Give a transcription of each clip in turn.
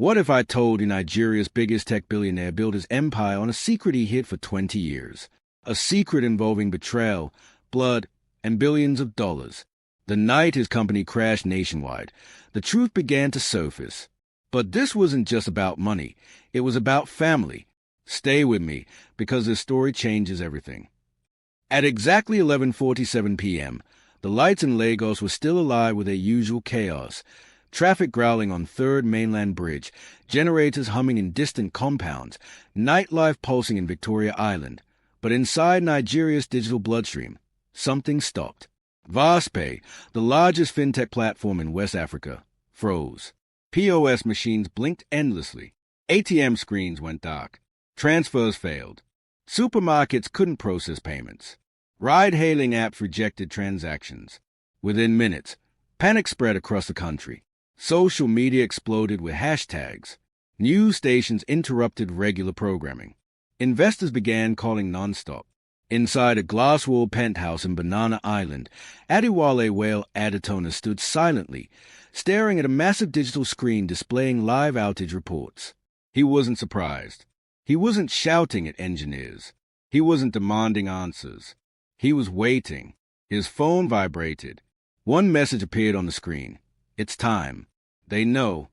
What if I told you Nigeria's biggest tech billionaire built his empire on a secret he hid for 20 years? A secret involving betrayal, blood, and billions of dollars. The night his company crashed nationwide, the truth began to surface. But this wasn't just about money. It was about family. Stay with me, because this story changes everything. At exactly 11:47 p.m., the lights in Lagos were still alive with their usual chaos. Traffic growling on 3rd Mainland Bridge, generators humming in distant compounds, nightlife pulsing in Victoria Island. But inside Nigeria's digital bloodstream, something stopped. VASPay, the largest fintech platform in West Africa, froze. POS machines blinked endlessly. ATM screens went dark. Transfers failed. Supermarkets couldn't process payments. Ride-hailing apps rejected transactions. Within minutes, panic spread across the country. Social media exploded with hashtags. News stations interrupted regular programming. Investors began calling nonstop. Inside a glass-walled penthouse in Banana Island, Adewale Whale Adetona stood silently, staring at a massive digital screen displaying live outage reports. He wasn't surprised. He wasn't shouting at engineers. He wasn't demanding answers. He was waiting. His phone vibrated. One message appeared on the screen. It's time. They know.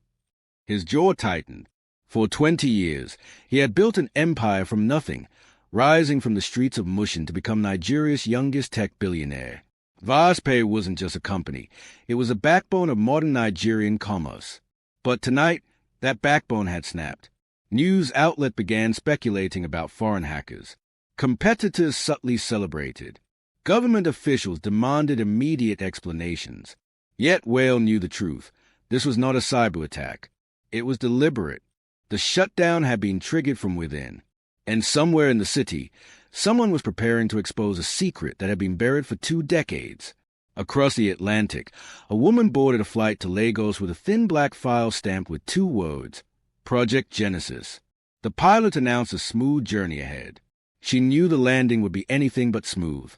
His jaw tightened. For 20 years, he had built an empire from nothing, rising from the streets of Mushin to become Nigeria's youngest tech billionaire. VASPay wasn't just a company. It was a backbone of modern Nigerian commerce. But tonight, that backbone had snapped. News outlets began speculating about foreign hackers. Competitors subtly celebrated. Government officials demanded immediate explanations. Yet Whale knew the truth. This was not a cyber attack. It was deliberate. The shutdown had been triggered from within. And somewhere in the city, someone was preparing to expose a secret that had been buried for 2 decades. Across the Atlantic, a woman boarded a flight to Lagos with a thin black file stamped with 2 words, Project Genesis. The pilot announced a smooth journey ahead. She knew the landing would be anything but smooth.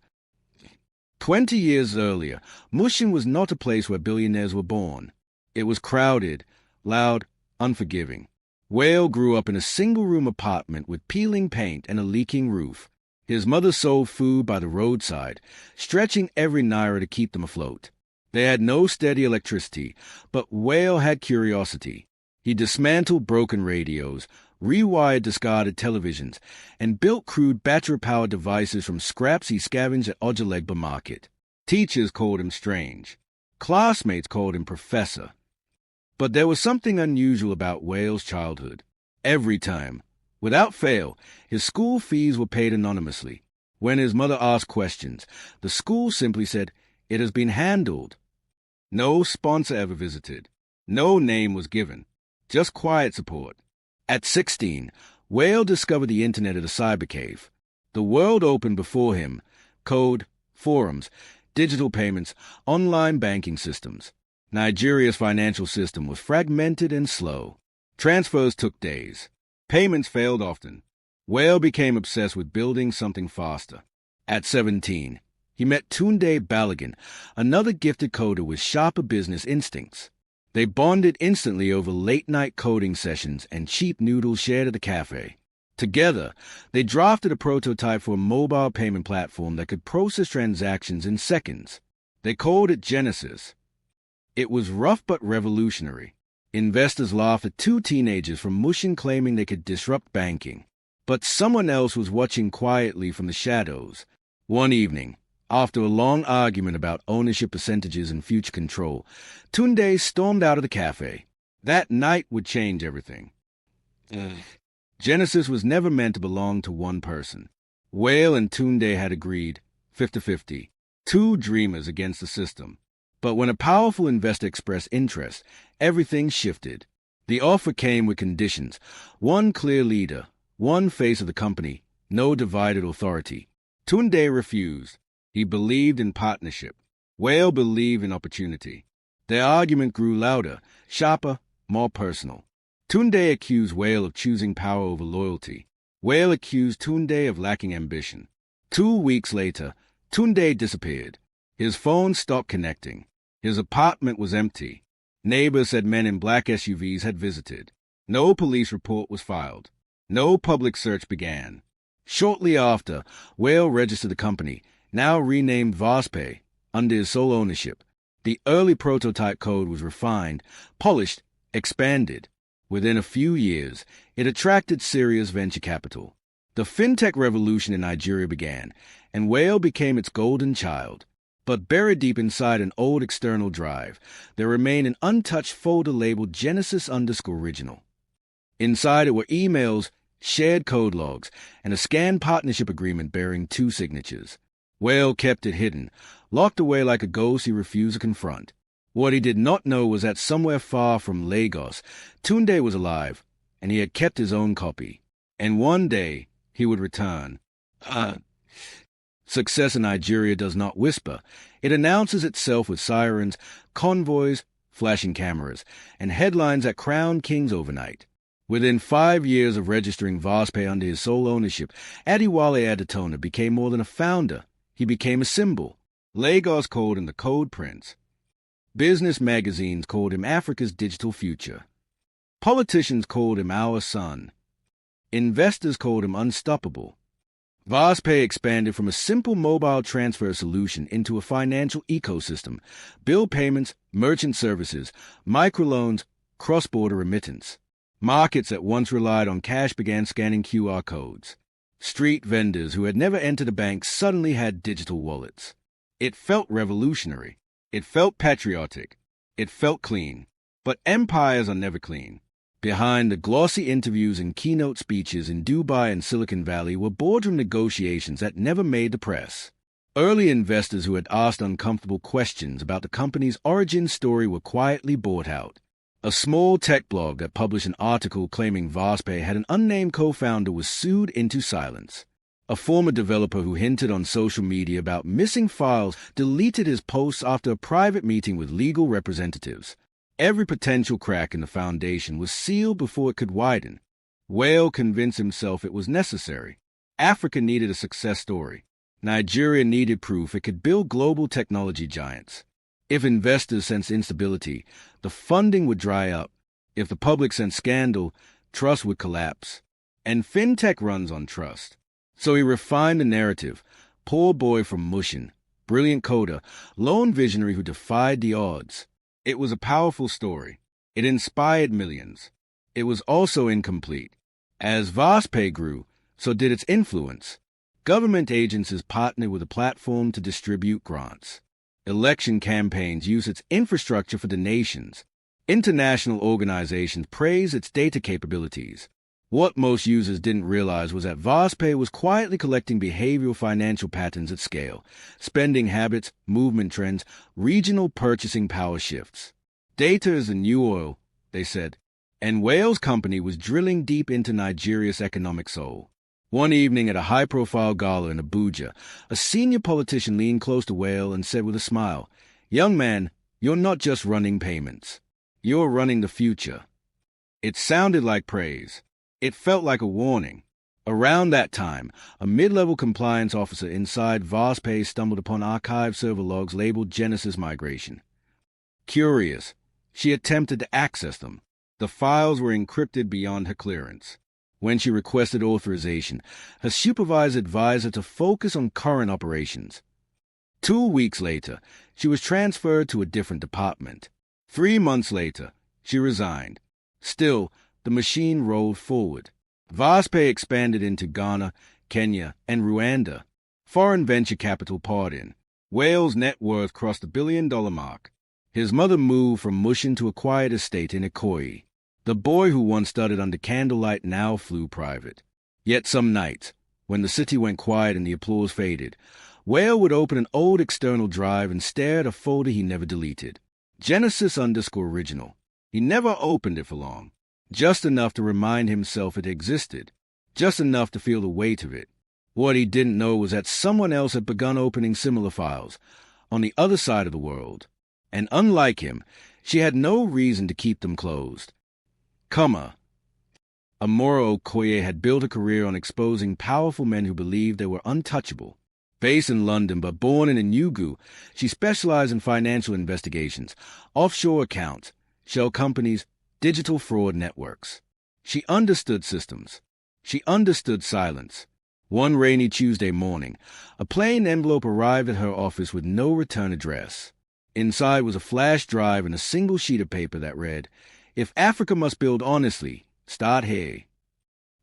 20 years earlier, Mushin was not a place where billionaires were born. It was crowded, loud, unforgiving. Whale grew up in a single-room apartment with peeling paint and a leaking roof. His mother sold food by the roadside, stretching every naira to keep them afloat. They had no steady electricity, but Whale had curiosity. He dismantled broken radios, rewired discarded televisions, and built crude battery-powered devices from scraps he scavenged at Ojalegba Market. Teachers called him strange. Classmates called him professor. But there was something unusual about Whale's childhood. Every time, without fail, his school fees were paid anonymously. When his mother asked questions, the school simply said, "It has been handled." No sponsor ever visited. No name was given. Just quiet support. At 16, Whale discovered the internet at a cyber cave. The world opened before him. Code, forums, digital payments, online banking systems. Nigeria's financial system was fragmented and slow. Transfers took days. Payments failed often. Whale became obsessed with building something faster. At 17, he met Tunde Balogun, another gifted coder with sharper business instincts. They bonded instantly over late-night coding sessions and cheap noodles shared at the cafe. Together, they drafted a prototype for a mobile payment platform that could process transactions in seconds. They called it Genesis. It was rough but revolutionary. Investors laughed at 2 teenagers from Mushin claiming they could disrupt banking. But someone else was watching quietly from the shadows. One evening, after a long argument about ownership percentages and future control, Tunde stormed out of the cafe. That night would change everything. Genesis was never meant to belong to one person. Whale and Tunde had agreed, 50-50, 2 dreamers against the system. But when a powerful investor expressed interest, everything shifted. The offer came with conditions. 1 clear leader, 1 face of the company, no divided authority. Tunde refused. He believed in partnership. Whale believed in opportunity. Their argument grew louder, sharper, more personal. Tunde accused Whale of choosing power over loyalty. Whale accused Tunde of lacking ambition. 2 weeks later, Tunde disappeared. His phone stopped connecting. His apartment was empty. Neighbors said men in black SUVs had visited. No police report was filed. No public search began. Shortly after, Whale registered the company, now renamed Vospay, under his sole ownership. The early prototype code was refined, polished, expanded. Within a few years, it attracted serious venture capital. The Fintech revolution in Nigeria began, and Whale became its golden child. But buried deep inside an old external drive, there remained an untouched folder labeled Genesis_Original. Inside it were emails, shared code logs, and a scanned partnership agreement bearing 2 signatures. Whale kept it hidden, locked away like a ghost he refused to confront. What he did not know was that somewhere far from Lagos, Tunde was alive, and he had kept his own copy. And one day, he would return. Success in Nigeria does not whisper. It announces itself with sirens, convoys, flashing cameras, and headlines that crown kings overnight. Within 5 years of registering Vospay under his sole ownership, Adewale Adetona became more than a founder. He became a symbol. Lagos called him the Code Prince. Business magazines called him Africa's digital future. Politicians called him our son. Investors called him unstoppable. Vospay expanded from a simple mobile transfer solution into a financial ecosystem: bill payments, merchant services, microloans, cross-border remittance. Markets that once relied on cash began scanning QR codes. Street vendors who had never entered a bank suddenly had digital wallets. It felt revolutionary. It felt patriotic. It felt clean. But empires are never clean. Behind the glossy interviews and keynote speeches in Dubai and Silicon Valley were boardroom negotiations that never made the press. Early investors who had asked uncomfortable questions about the company's origin story were quietly bought out. A small tech blog that published an article claiming Vospay had an unnamed co-founder was sued into silence. A former developer who hinted on social media about missing files deleted his posts after a private meeting with legal representatives. Every potential crack in the foundation was sealed before it could widen. Whale convinced himself it was necessary. Africa needed a success story. Nigeria needed proof it could build global technology giants. If investors sensed instability, the funding would dry up. If the public sensed scandal, trust would collapse. And Fintech runs on trust. So he refined the narrative. Poor boy from Mushin, brilliant coder, lone visionary who defied the odds. It was a powerful story. It inspired millions. It was also incomplete. As Vospay grew, so did its influence. Government agencies partnered with the platform to distribute grants. Election campaigns used its infrastructure for donations. International organizations praised its data capabilities. What most users didn't realize was that Vospay was quietly collecting behavioral financial patterns at scale: spending habits, movement trends, regional purchasing power shifts. Data is the new oil, they said, and Whale's company was drilling deep into Nigeria's economic soul. One evening at a high-profile gala in Abuja, a senior politician leaned close to Whale and said with a smile, "Young man, you're not just running payments. You're running the future." It sounded like praise. It felt like a warning. Around that time, a mid-level compliance officer inside Vospay stumbled upon archived server logs labeled Genesis Migration. Curious, she attempted to access them. The files were encrypted beyond her clearance. When she requested authorization, her supervisor advised her to focus on current operations. 2 weeks later, she was transferred to a different department. 3 months later, she resigned. Still, the machine rolled forward. Vospay expanded into Ghana, Kenya, and Rwanda. Foreign venture capital poured in. Whale's net worth crossed the $1 billion mark. His mother moved from Mushin to a quiet estate in Ikoyi. The boy who once studied under candlelight now flew private. Yet some nights, when the city went quiet and the applause faded, Whale would open an old external drive and stare at a folder he never deleted. Genesis_Original. He never opened it for long. Just enough to remind himself it existed. Just enough to feel the weight of it. What he didn't know was that someone else had begun opening similar files, on the other side of the world. And unlike him, she had no reason to keep them closed. Amora Okoye had built a career on exposing powerful men who believed they were untouchable. Based in London but born in Enugu, she specialized in financial investigations, offshore accounts, shell companies, digital fraud networks. She understood systems. She understood silence. One rainy Tuesday morning, a plain envelope arrived at her office with no return address. Inside was a flash drive and a single sheet of paper that read, "If Africa must build honestly, start here."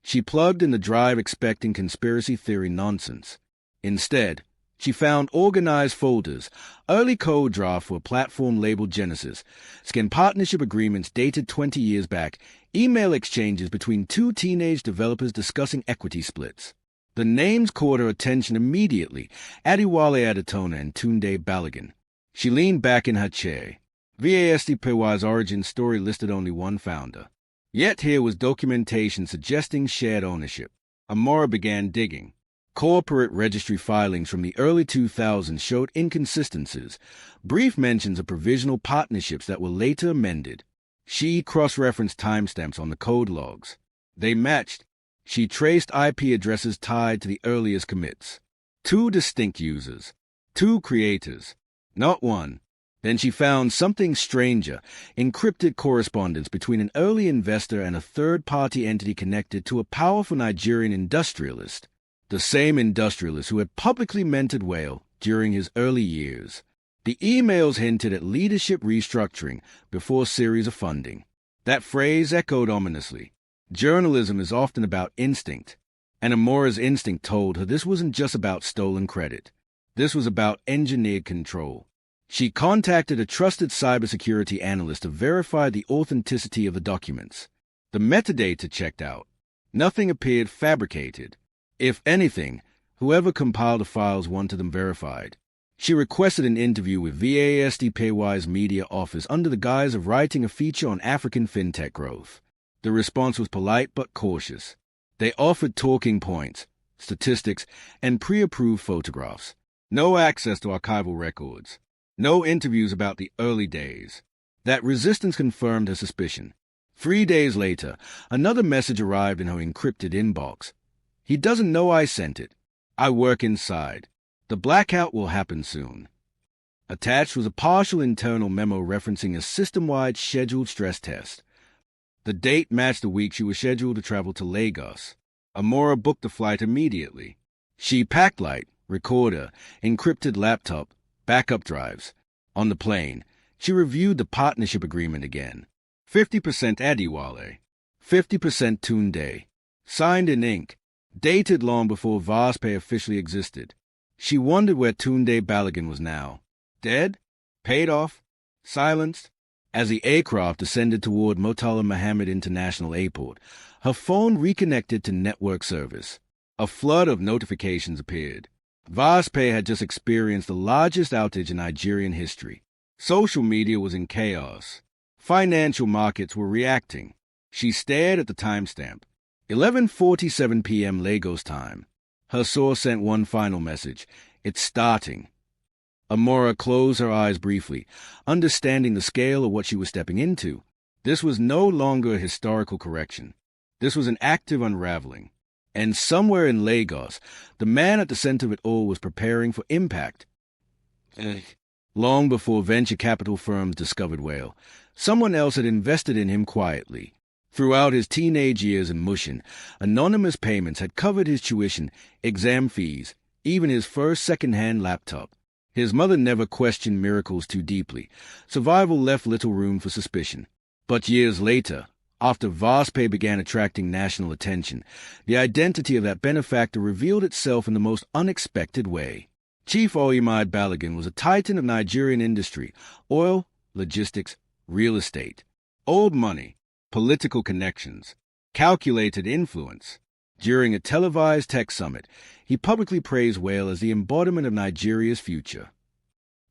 She plugged in the drive expecting conspiracy theory nonsense. Instead, she found organized folders, early code draft for a platform labeled Genesis, scanned partnership agreements dated 20 years back, email exchanges between two teenage developers discussing equity splits. The names caught her attention immediately, Adiwale Adatona and Tunde Balogun. She leaned back in her chair. VASDPY's origin story listed only one founder. Yet here was documentation suggesting shared ownership. Amora began digging. Corporate registry filings from the early 2000s showed inconsistencies, brief mentions of provisional partnerships that were later amended. She cross-referenced timestamps on the code logs. They matched. She traced IP addresses tied to the earliest commits. Two distinct users. Two creators. Not one. Then she found something stranger, encrypted correspondence between an early investor and a third-party entity connected to a powerful Nigerian industrialist. The same industrialist who had publicly mentored Whale during his early years. The emails hinted at leadership restructuring before a series of funding. That phrase echoed ominously. Journalism is often about instinct, and Amora's instinct told her this wasn't just about stolen credit. This was about engineered control. She contacted a trusted cybersecurity analyst to verify the authenticity of the documents. The metadata checked out. Nothing appeared fabricated. If anything, whoever compiled the files wanted them verified. She requested an interview with VASDPY's media office under the guise of writing a feature on African fintech growth. The response was polite but cautious. They offered talking points, statistics, and pre-approved photographs. No access to archival records. No interviews about the early days. That resistance confirmed her suspicion. 3 days later, another message arrived in her encrypted inbox. "He doesn't know I sent it. I work inside. The blackout will happen soon." Attached was a partial internal memo referencing a system-wide scheduled stress test. The date matched the week she was scheduled to travel to Lagos. Amora booked the flight immediately. She packed light, recorder, encrypted laptop, backup drives. On the plane, she reviewed the partnership agreement again. 50% Adiwale, 50% Tunde. Signed in ink. Dated long before VASPE officially existed. She wondered where Tunde Balogun was now. Dead? Paid off? Silenced? As the aircraft descended toward Murtala Muhammad International Airport, her phone reconnected to network service. A flood of notifications appeared. VASPE had just experienced the largest outage in Nigerian history. Social media was in chaos. Financial markets were reacting. She stared at the timestamp. 11:47 p.m. Lagos time. Her source sent one final message. "It's starting." Amora closed her eyes briefly, understanding the scale of what she was stepping into. This was no longer a historical correction. This was an active unraveling. And somewhere in Lagos, the man at the center of it all was preparing for impact. Long before venture capital firms discovered Whale, someone else had invested in him quietly. Throughout his teenage years in Mushin, anonymous payments had covered his tuition, exam fees, even his first second-hand laptop. His mother never questioned miracles too deeply. Survival left little room for suspicion. But years later, after VASPE began attracting national attention, the identity of that benefactor revealed itself in the most unexpected way. Chief Oyemade Balogun was a titan of Nigerian industry, oil, logistics, real estate. Old money, political connections, calculated influence. During a televised tech summit, he publicly praised Whale as the embodiment of Nigeria's future.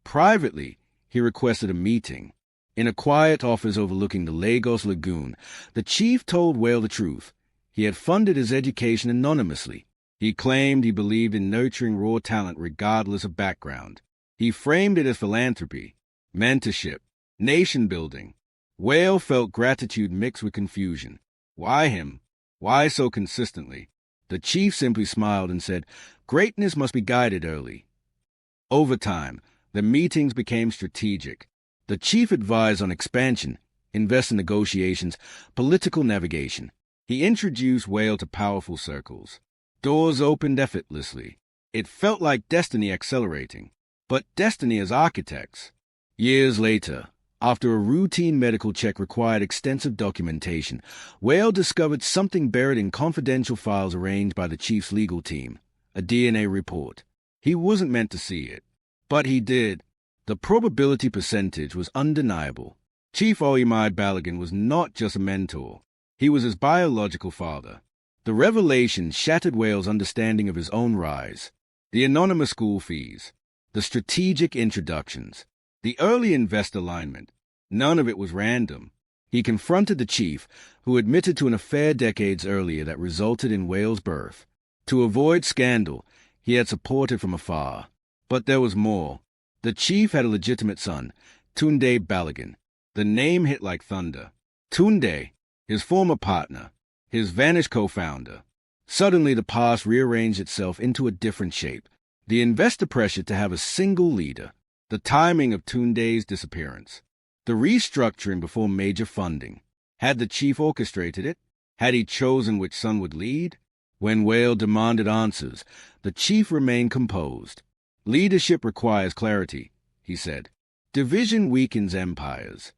Privately, he requested a meeting. In a quiet office overlooking the Lagos Lagoon, the chief told Whale the truth. He had funded his education anonymously. He claimed he believed in nurturing raw talent regardless of background. He framed it as philanthropy, mentorship, nation-building. Whale felt gratitude mixed with confusion. Why him? Why so consistently? The chief simply smiled and said, "Greatness must be guided early." Over time, the meetings became strategic. The chief advised on expansion, investor negotiations, political navigation. He introduced Whale to powerful circles. Doors opened effortlessly. It felt like destiny accelerating. But destiny as architects. Years later, after a routine medical check required extensive documentation, Whale discovered something buried in confidential files arranged by the chief's legal team, a DNA report. He wasn't meant to see it, but he did. The probability percentage was undeniable. Chief Oimai Balogun was not just a mentor. He was his biological father. The revelation shattered Whale's understanding of his own rise. The anonymous school fees, the strategic introductions, the early investor alignment. None of it was random. He confronted the chief, who admitted to an affair decades earlier that resulted in Whale's birth. To avoid scandal, he had supported from afar. But there was more. The chief had a legitimate son, Tunde Balogun. The name hit like thunder. Tunde, his former partner, his vanished co-founder. Suddenly the past rearranged itself into a different shape. The investor pressure to have a single leader. The timing of Tunde's disappearance. The restructuring before major funding. Had the chief orchestrated it? Had he chosen which son would lead? When Whale demanded answers, the chief remained composed. Leadership requires clarity, he said. Division weakens empires.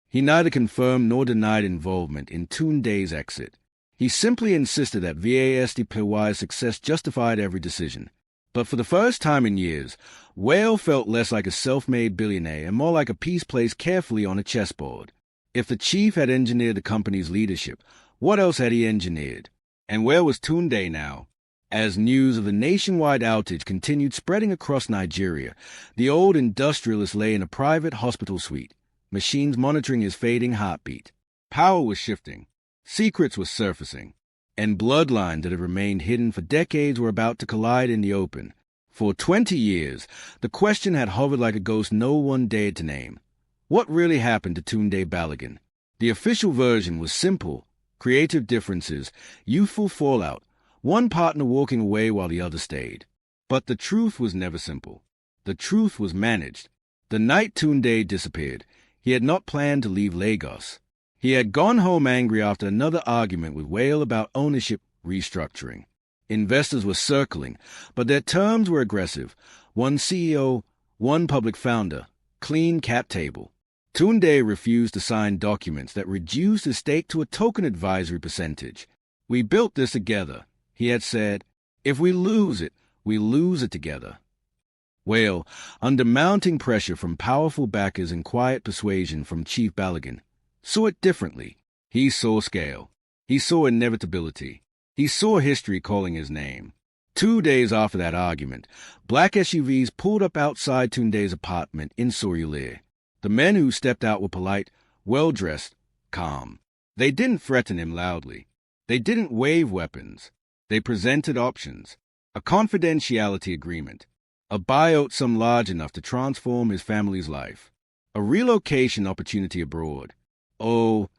He neither confirmed nor denied involvement in Tunde's exit. He simply insisted that VASDPY's success justified every decision. But for the first time in years, Whale felt less like a self-made billionaire and more like a piece placed carefully on a chessboard. If the chief had engineered the company's leadership, what else had he engineered? And where was Tunde now? As news of the nationwide outage continued spreading across Nigeria, the old industrialist lay in a private hospital suite, machines monitoring his fading heartbeat. Power was shifting. Secrets were surfacing. And bloodlines that had remained hidden for decades were about to collide in the open. For 20 years, the question had hovered like a ghost no one dared to name. What really happened to Tunde Balogun? The official version was simple: creative differences, youthful fallout, one partner walking away while the other stayed. But the truth was never simple. The truth was managed. The night Tunde disappeared, he had not planned to leave Lagos. He had gone home angry after another argument with Whale about ownership restructuring. Investors were circling, but their terms were aggressive. One CEO, one public founder, clean cap table. Tunde refused to sign documents that reduced his stake to a token advisory percentage. "We built this together," he had said. "If we lose it, we lose it together." Whale, under mounting pressure from powerful backers and quiet persuasion from Chief Balogun, saw it differently. He saw scale. He saw inevitability. He saw history calling his name. 2 days after that argument, black SUVs pulled up outside Tunde's apartment in Surulere. The men who stepped out were polite, well-dressed, calm. They didn't threaten him loudly. They didn't wave weapons. They presented options. A confidentiality agreement. A buyout sum large enough to transform his family's life. A relocation opportunity abroad. Oh,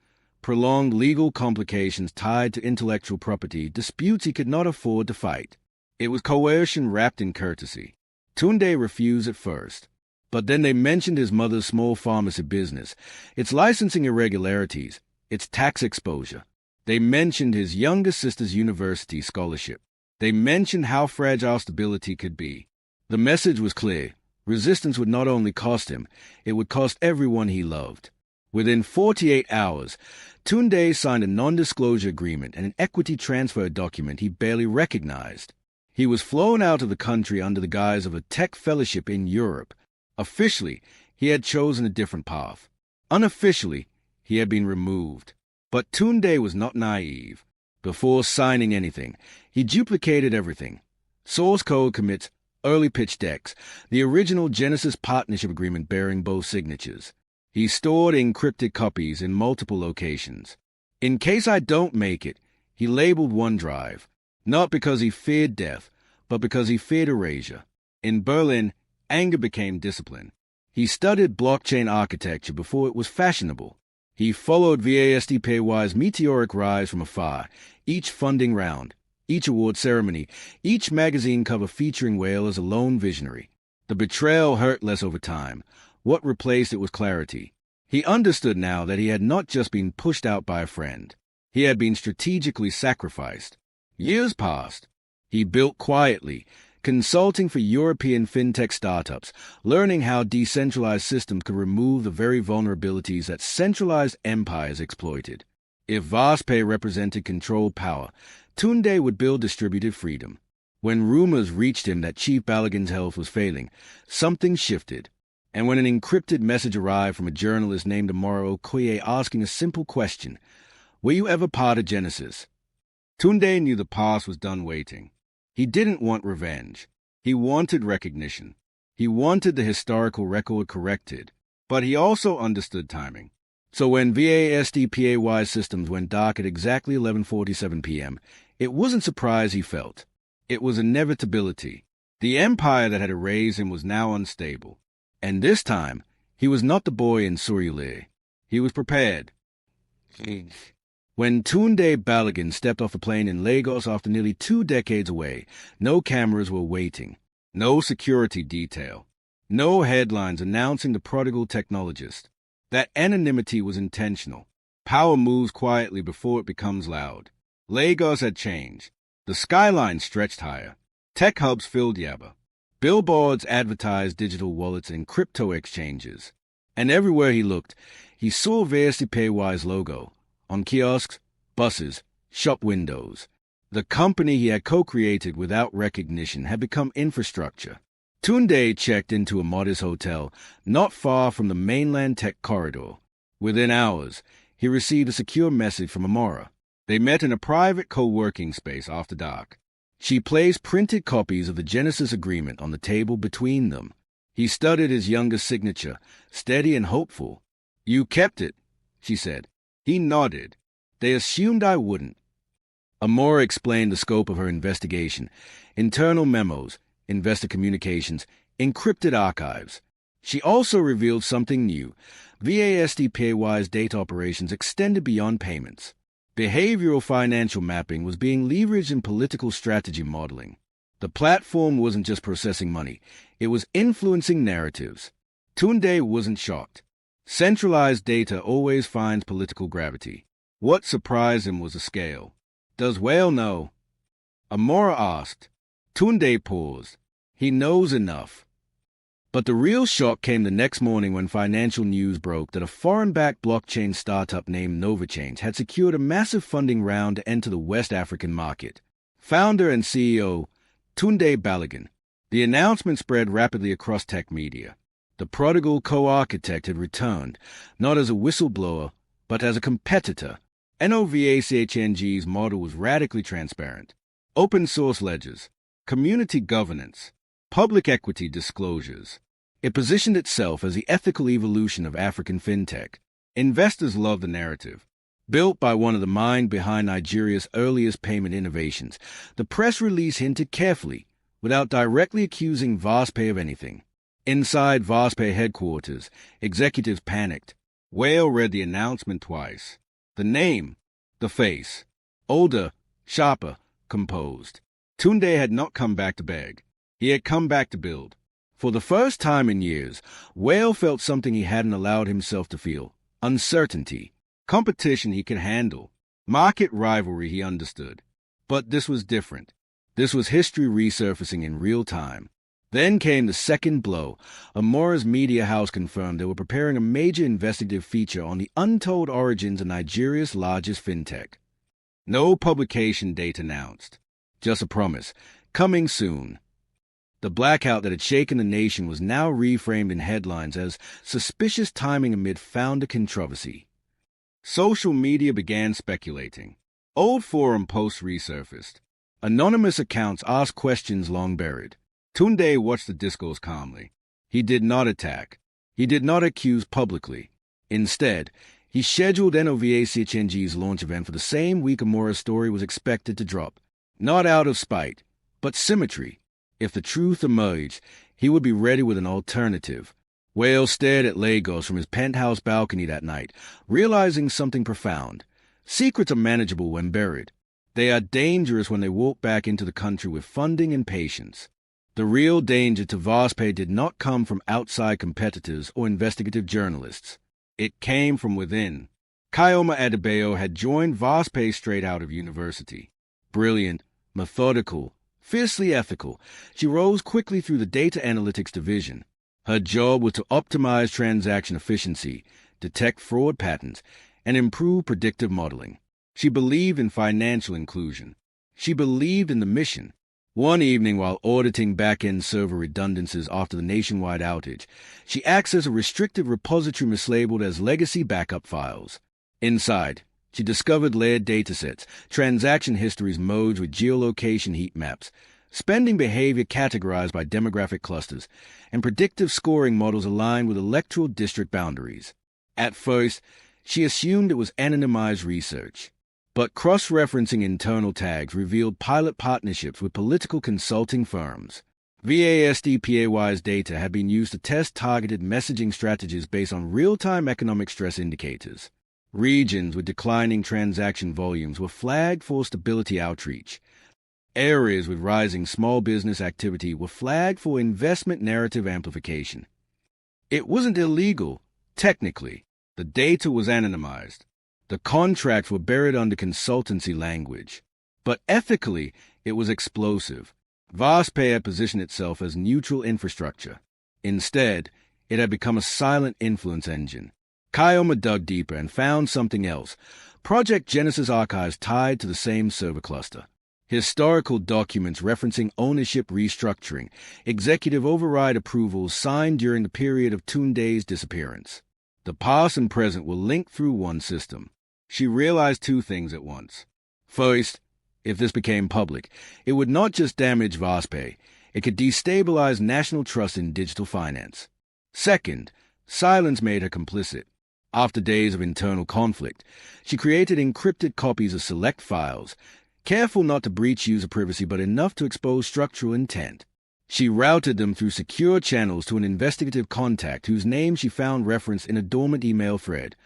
prolonged legal complications tied to intellectual property, disputes he could not afford to fight. It was coercion wrapped in courtesy. Tunde refused at first, but then they mentioned his mother's small pharmacy business, its licensing irregularities, its tax exposure. They mentioned his younger sister's university scholarship. They mentioned how fragile stability could be. The message was clear. Resistance would not only cost him, it would cost everyone he loved. Within 48 hours, Tunde signed a non-disclosure agreement and an equity transfer document he barely recognized. He was flown out of the country under the guise of a tech fellowship in Europe. Officially, he had chosen a different path. Unofficially, he had been removed. But Tunde was not naive. Before signing anything, he duplicated everything. Source code commits, early pitch decks, the original Genesis partnership agreement bearing both signatures. He stored encrypted copies in multiple locations. "In case I don't make it," he labeled OneDrive, not because he feared death, but because he feared erasure. In Berlin, anger became discipline. He studied blockchain architecture before it was fashionable. He followed VASDPY's meteoric rise from afar, each funding round, each award ceremony, each magazine cover featuring Whale as a lone visionary. The betrayal hurt less over time. What replaced it was clarity. He understood now that he had not just been pushed out by a friend. He had been strategically sacrificed. Years passed. He built quietly, consulting for European fintech startups, learning how decentralized systems could remove the very vulnerabilities that centralized empires exploited. If VastPay represented controlled power, Tunde would build distributed freedom. When rumors reached him that Chief Balogun's health was failing, something shifted. And when an encrypted message arrived from a journalist named Amora Okoye asking a simple question, "Were you ever part of Genesis?" Tunde knew the past was done waiting. He didn't want revenge. He wanted recognition. He wanted the historical record corrected. But he also understood timing. So when VASDPAY systems went dark at exactly 11:47 p.m., it wasn't surprise he felt. It was inevitability. The empire that had erased him was now unstable. And this time, he was not the boy in Surulere. He was prepared. When Tunde Balogun stepped off a plane in Lagos after nearly 2 decades away, no cameras were waiting, no security detail, no headlines announcing the prodigal technologist. That anonymity was intentional. Power moves quietly before it becomes loud. Lagos had changed. The skyline stretched higher. Tech hubs filled Yaba. Billboards advertised digital wallets and crypto exchanges. And everywhere he looked, he saw VSDPay's logo on kiosks, buses, shop windows. The company he had co-created without recognition had become infrastructure. Tunde checked into a modest hotel not far from the mainland tech corridor. Within hours, he received a secure message from Amora. They met in a private co-working space after dark. She placed printed copies of the Genesis agreement on the table between them. He studied his youngest signature, steady and hopeful. "You kept it," she said. He nodded. "They assumed I wouldn't." Amora explained the scope of her investigation: internal memos, investor communications, encrypted archives. She also revealed something new. VASDPay's data operations extended beyond payments. Behavioral financial mapping was being leveraged in political strategy modeling. The platform wasn't just processing money, it was influencing narratives. Tunde wasn't shocked. Centralized data always finds political gravity. What surprised him was the scale. "Does Whale know?" Amora asked. Tunde paused. He knows enough. But the real shock came the next morning when financial news broke that a foreign-backed blockchain startup named NovaChange had secured a massive funding round to enter the West African market. Founder and CEO, Tunde Balogun. The announcement spread rapidly across tech media. The prodigal co-architect had returned, not as a whistleblower, but as a competitor. NOVACHNG's model was radically transparent. Open-source ledgers, community governance, public equity disclosures. It positioned itself as the ethical evolution of African fintech. Investors loved the narrative. Built by one of the mind behind Nigeria's earliest payment innovations, the press release hinted carefully, without directly accusing VastPay of anything. Inside VastPay headquarters, executives panicked. Whale read the announcement twice. The name, the face. Older, sharper, composed. Tunde had not come back to beg. He had come back to build. For the first time in years, Whale felt something he hadn't allowed himself to feel: uncertainty. Competition he could handle. Market rivalry he understood. But this was different. This was history resurfacing in real time. Then came the second blow. Amora's media house confirmed they were preparing a major investigative feature on the untold origins of Nigeria's largest fintech. No publication date announced. Just a promise. Coming soon. The blackout that had shaken the nation was now reframed in headlines as suspicious timing amid founder controversy. Social media began speculating. Old forum posts resurfaced. Anonymous accounts asked questions long buried. Tunde watched the discourse calmly. He did not attack. He did not accuse publicly. Instead, he scheduled NOVACHNG's launch event for the same week Amora's story was expected to drop. Not out of spite, but symmetry. If the truth emerged, he would be ready with an alternative. Whale stared at Lagos from his penthouse balcony that night, realizing something profound. Secrets are manageable when buried. They are dangerous when they walk back into the country with funding and patience. The real danger to VastPay did not come from outside competitors or investigative journalists. It came from within. Kayoma Adebayo had joined Vospay straight out of university. Brilliant, methodical, fiercely ethical, she rose quickly through the data analytics division. Her job was to optimize transaction efficiency, detect fraud patterns, and improve predictive modeling. She believed in financial inclusion. She believed in the mission. One evening, while auditing back-end server redundancies after the nationwide outage, she accessed a restricted repository mislabeled as legacy backup files. Inside, she discovered layered datasets, transaction histories merged with geolocation heat maps, spending behavior categorized by demographic clusters, and predictive scoring models aligned with electoral district boundaries. At first, she assumed it was anonymized research. But cross-referencing internal tags revealed pilot partnerships with political consulting firms. VASDPAY's data had been used to test targeted messaging strategies based on real-time economic stress indicators. Regions with declining transaction volumes were flagged for stability outreach. Areas with rising small business activity were flagged for investment narrative amplification. It wasn't illegal, technically. The data was anonymized. The contracts were buried under consultancy language. But ethically, it was explosive. Vospay had positioned itself as neutral infrastructure. Instead, it had become a silent influence engine. Kayoma dug deeper and found something else. Project Genesis archives tied to the same server cluster. Historical documents referencing ownership restructuring, executive override approvals signed during the period of Tunde's disappearance. The past and present were linked through one system. She realized two things at once. First, if this became public, it would not just damage Vospay, it could destabilize national trust in digital finance. Second, silence made her complicit. After days of internal conflict, she created encrypted copies of select files, careful not to breach user privacy but enough to expose structural intent. She routed them through secure channels to an investigative contact whose name she found referenced in a dormant email thread,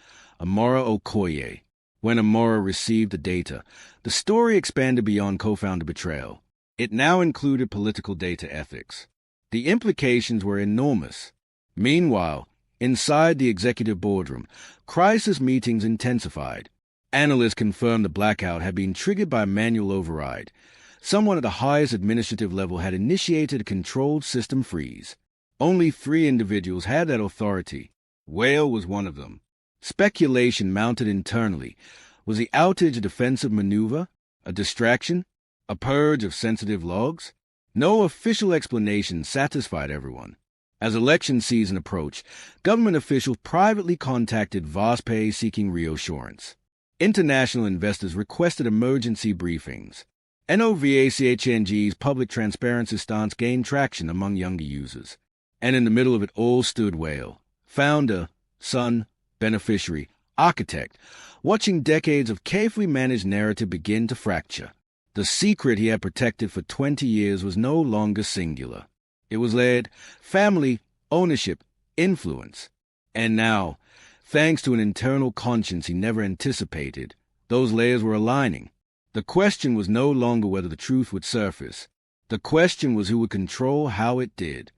Amora Okoye. When Amora received the data, the story expanded beyond co-founder betrayal. It now included political data ethics. The implications were enormous. Meanwhile, inside the executive boardroom, crisis meetings intensified. Analysts confirmed the blackout had been triggered by a manual override. Someone at the highest administrative level had initiated a controlled system freeze. Only 3 individuals had that authority. Whale was one of them. Speculation mounted internally. Was the outage a defensive maneuver? A distraction? A purge of sensitive logs? No official explanation satisfied everyone. As election season approached, government officials privately contacted Vospay seeking reassurance. International investors requested emergency briefings. NOVACHNG's public transparency stance gained traction among younger users. And in the middle of it all stood Whale, founder, son, beneficiary, architect, watching decades of carefully managed narrative begin to fracture. The secret he had protected for 20 years was no longer singular. It was layered: family, ownership, influence. And now, thanks to an internal conscience he never anticipated, those layers were aligning. The question was no longer whether the truth would surface. The question was who would control how it did.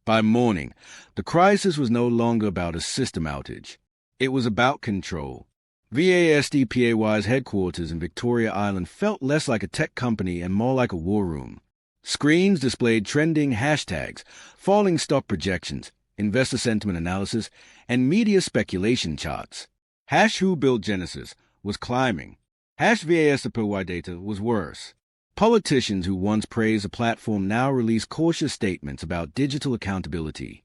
By morning, the crisis was no longer about a system outage. It was about control. VASDPAY's headquarters in Victoria Island felt less like a tech company and more like a war room. Screens displayed trending hashtags, falling stock projections, investor sentiment analysis, and media speculation charts. Who built Genesis was climbing. VASDPAY data was worse. Politicians who once praised the platform now released cautious statements about digital accountability.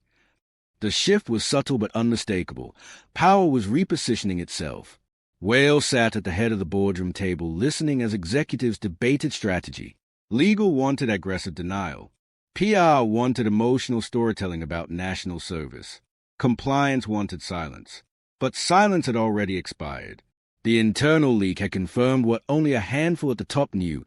The shift was subtle but unmistakable. Power was repositioning itself. Whale sat at the head of the boardroom table listening as executives debated strategy. Legal wanted aggressive denial. PR wanted emotional storytelling about national service. Compliance wanted silence. But silence had already expired. The internal leak had confirmed what only a handful at the top knew.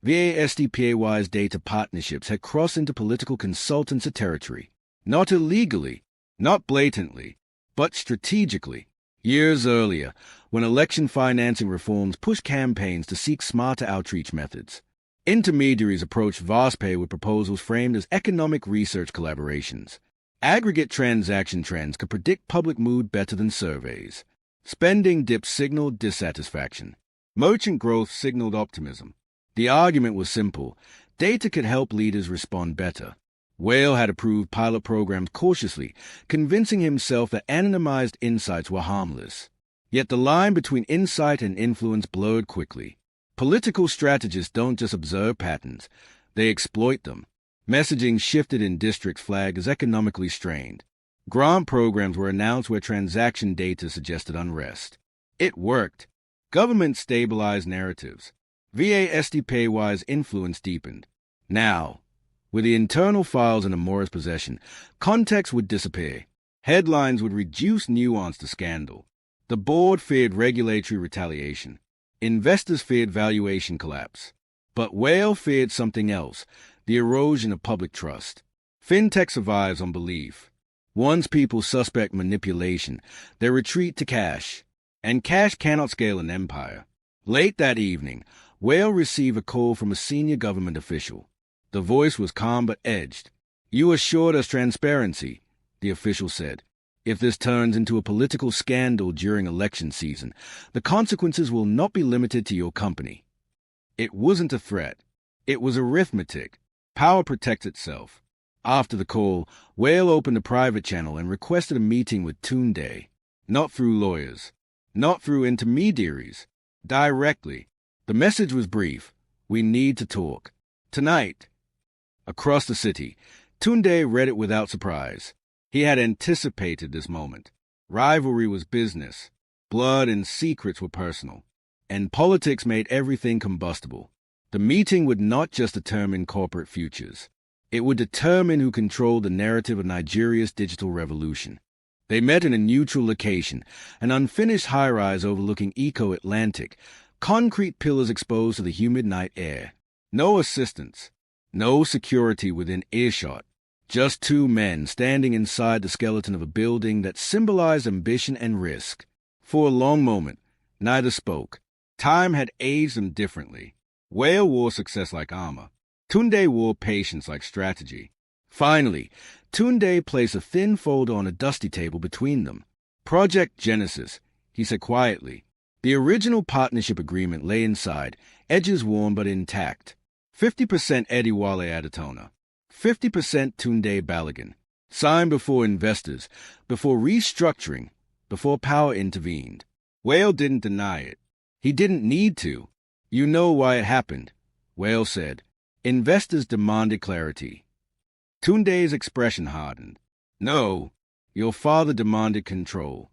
VASDPAY's data partnerships had crossed into political consultancy territory. Not illegally, not blatantly, but strategically. Years earlier, when election financing reforms pushed campaigns to seek smarter outreach methods, intermediaries approached Vospay with proposals framed as economic research collaborations. Aggregate transaction trends could predict public mood better than surveys. Spending dip signaled dissatisfaction. Merchant growth signaled optimism. The argument was simple. Data could help leaders respond better. Whale had approved pilot programs cautiously, convincing himself that anonymized insights were harmless. Yet the line between insight and influence blurred quickly. Political strategists don't just observe patterns, they exploit them. Messaging shifted in districts flagged as economically strained. Grant programs were announced where transaction data suggested unrest. It worked. Government stabilized narratives. VASDPay's influence deepened. Now, with the internal files in Amora's possession, context would disappear. Headlines would reduce nuance to scandal. The board feared regulatory retaliation. Investors feared valuation collapse. But Whale feared something else, the erosion of public trust. Fintech survives on belief. Once people suspect manipulation, they retreat to cash. And cash cannot scale an empire. Late that evening, Whale received a call from a senior government official. The voice was calm but edged. "You assured us transparency," the official said. "If this turns into a political scandal during election season, the consequences will not be limited to your company." It wasn't a threat. It was arithmetic. Power protects itself. After the call, Whale opened a private channel and requested a meeting with Tunde. Not through lawyers. Not through intermediaries. Directly. The message was brief. "We need to talk. Tonight." Across the city, Tunde read it without surprise. He had anticipated this moment. Rivalry was business. Blood and secrets were personal. And politics made everything combustible. The meeting would not just determine corporate futures. It would determine who controlled the narrative of Nigeria's digital revolution. They met in a neutral location, an unfinished high-rise overlooking Eco-Atlantic, concrete pillars exposed to the humid night air. No assistants. No security within earshot. Just two men standing inside the skeleton of a building that symbolized ambition and risk. For a long moment, neither spoke. Time had aged them differently. Whale wore success like armor. Tunde wore patience like strategy. Finally, Tunde placed a thin folder on a dusty table between them. "Project Genesis," he said quietly. The original partnership agreement lay inside, edges worn but intact. 50% Eddie Wale Adatona. 50% Tunde Balogun. Signed before investors, before restructuring, before power intervened. Whale didn't deny it. He didn't need to. "You know why it happened," Whale said. "Investors demanded clarity." Tunde's expression hardened. "No, your father demanded control."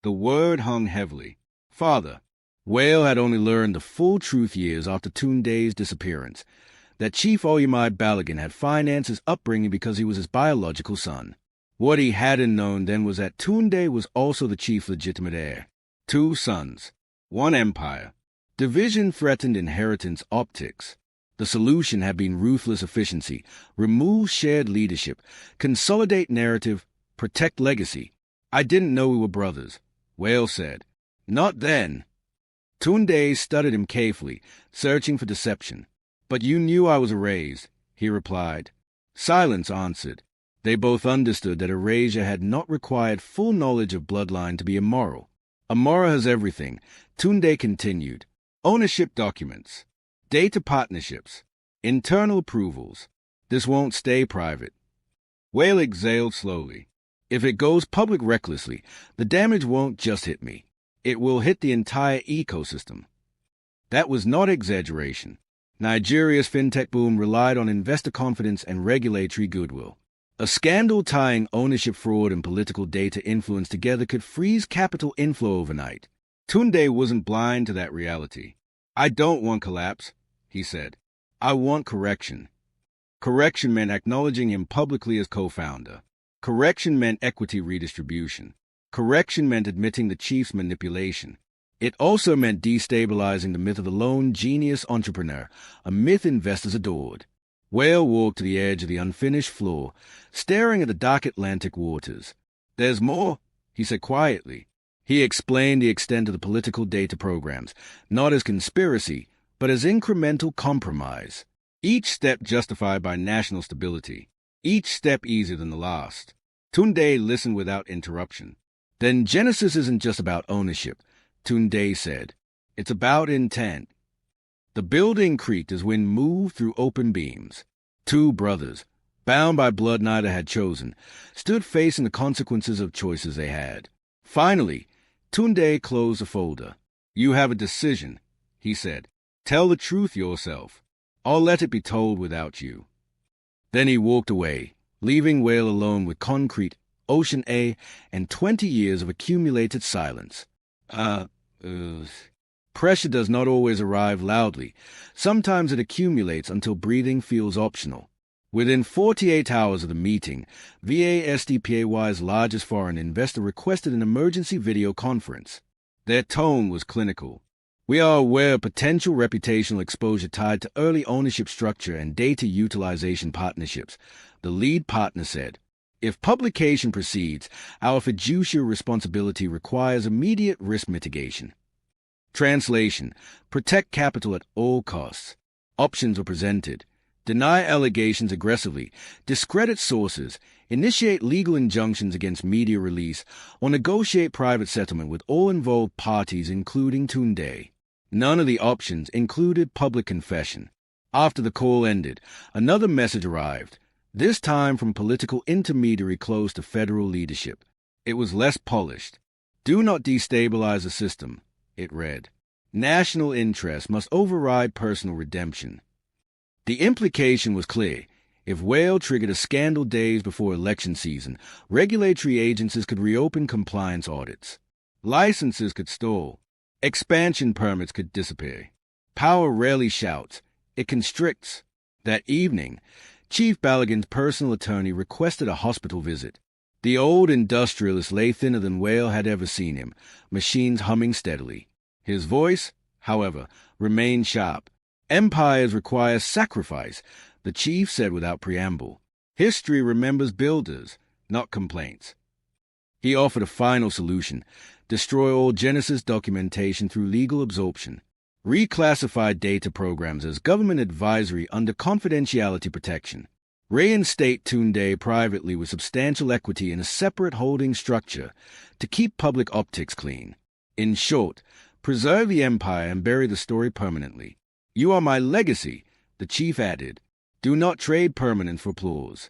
The word hung heavily. Father. Whale had only learned the full truth years after Tunde's disappearance, that Chief Oyemai Balogun had financed his upbringing because he was his biological son. What he hadn't known then was that Tunde was also the chief legitimate heir. Two sons. One empire. Division threatened inheritance optics. The solution had been ruthless efficiency, remove shared leadership, consolidate narrative, protect legacy. "I didn't know we were brothers," Whale said. "Not then." Tunde studied him carefully, searching for deception. "But you knew I was erased," he replied. Silence answered. They both understood that erasure had not required full knowledge of bloodline to be immoral. "Amora has everything," Tunde continued. "Ownership documents, data partnerships, internal approvals. This won't stay private." Whale exhaled slowly. "If it goes public recklessly, the damage won't just hit me. It will hit the entire ecosystem." That was not exaggeration. Nigeria's fintech boom relied on investor confidence and regulatory goodwill. A scandal tying ownership fraud and political data influence together could freeze capital inflow overnight. Tunde wasn't blind to that reality. "I don't want collapse," he said. "I want correction." Correction meant acknowledging him publicly as co-founder. Correction meant equity redistribution. Correction meant admitting the chief's manipulation. It also meant destabilizing the myth of the lone genius entrepreneur, a myth investors adored. Whale walked to the edge of the unfinished floor, staring at the dark Atlantic waters. "There's more," he said quietly. He explained the extent of the political data programs, not as conspiracy, but as incremental compromise. Each step justified by national stability. Each step easier than the last. Tunde listened without interruption. Then Genesis isn't just about ownership, Tunde said. It's about intent. The building creaked as wind moved through open beams. Two brothers, bound by blood neither had chosen, stood facing the consequences of choices they had. Finally, Tunde closed the folder. You have a decision, he said. Tell the truth yourself. I'll let it be told without you. Then he walked away, leaving Whale alone with concrete, Ocean A, and 20 years of accumulated silence. Pressure does not always arrive loudly. Sometimes it accumulates until breathing feels optional. Within 48 hours of the meeting, VASDPAY's largest foreign investor requested an emergency video conference. Their tone was clinical. We are aware of potential reputational exposure tied to early ownership structure and data utilization partnerships, the lead partner said. If publication proceeds, our fiduciary responsibility requires immediate risk mitigation. Translation: protect capital at all costs. Options were presented. Deny allegations aggressively, discredit sources, initiate legal injunctions against media release, or negotiate private settlement with all involved parties, including Tunde. None of the options included public confession. After the call ended, another message arrived, this time from political intermediary close to federal leadership. It was less polished. Do not destabilize the system, it read. National interest must override personal redemption. The implication was clear. If Whale triggered a scandal days before election season, regulatory agencies could reopen compliance audits. Licenses could stall. Expansion permits could disappear. Power rarely shouts. It constricts. That evening, Chief Balogun's personal attorney requested a hospital visit. The old industrialist lay thinner than Whale had ever seen him, machines humming steadily. His voice, however, remained sharp. Empires require sacrifice, the chief said without preamble. History remembers builders, not complaints. He offered a final solution: destroy all Genesis documentation through legal absorption. Reclassify data programs as government advisory under confidentiality protection. Reinstate Tunde privately with substantial equity in a separate holding structure to keep public optics clean. In short, preserve the empire and bury the story permanently. You are my legacy, the chief added. Do not trade permanence for applause.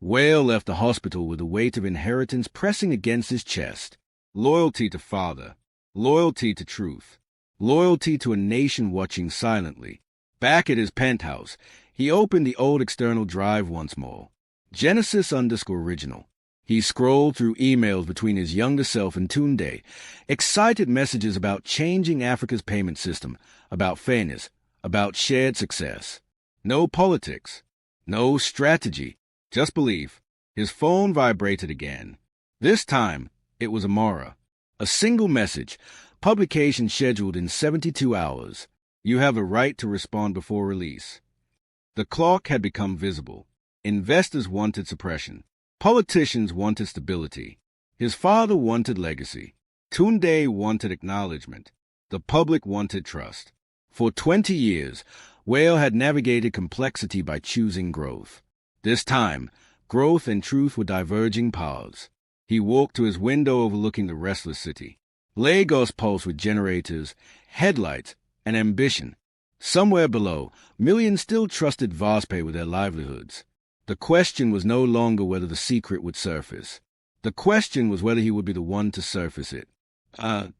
Whale left the hospital with the weight of inheritance pressing against his chest. Loyalty to father. Loyalty to truth. Loyalty to a nation watching silently. Back at his penthouse, he opened the old external drive once more. Genesis_original. He scrolled through emails between his younger self and Tunde, excited messages about changing Africa's payment system, about fairness, about shared success. No politics, no strategy, just belief. His phone vibrated again. This time, it was Amara. A single message, publication scheduled in 72 hours. You have a right to respond before release. The clock had become visible. Investors wanted suppression. Politicians wanted stability. His father wanted legacy. Tunde wanted acknowledgement. The public wanted trust. For 20 years, Whale had navigated complexity by choosing growth. This time, growth and truth were diverging paths. He walked to his window overlooking the restless city. Lagos pulsed with generators, headlights, and ambition. Somewhere below, millions still trusted Vaspay with their livelihoods. The question was no longer whether the secret would surface. The question was whether he would be the one to surface it. The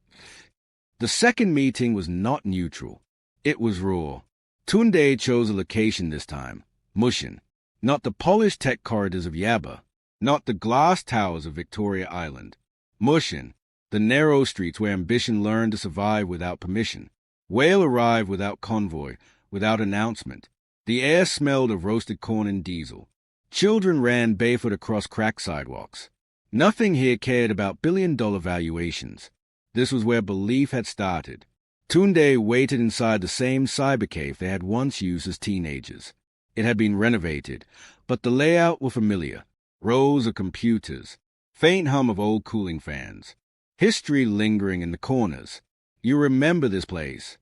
second meeting was not neutral. It was raw. Tunde chose a location this time, Mushin. Not the polished tech corridors of Yaba. Not the glass towers of Victoria Island. Mushin, the narrow streets where ambition learned to survive without permission. Whale arrived without convoy, without announcement. The air smelled of roasted corn and diesel. Children ran barefoot across cracked sidewalks. Nothing here cared about billion-dollar valuations. This was where belief had started. Tunde waited inside the same cyber cave they had once used as teenagers. It had been renovated, but the layout was familiar. Rows of computers, faint hum of old cooling fans, history lingering in the corners. You remember this place?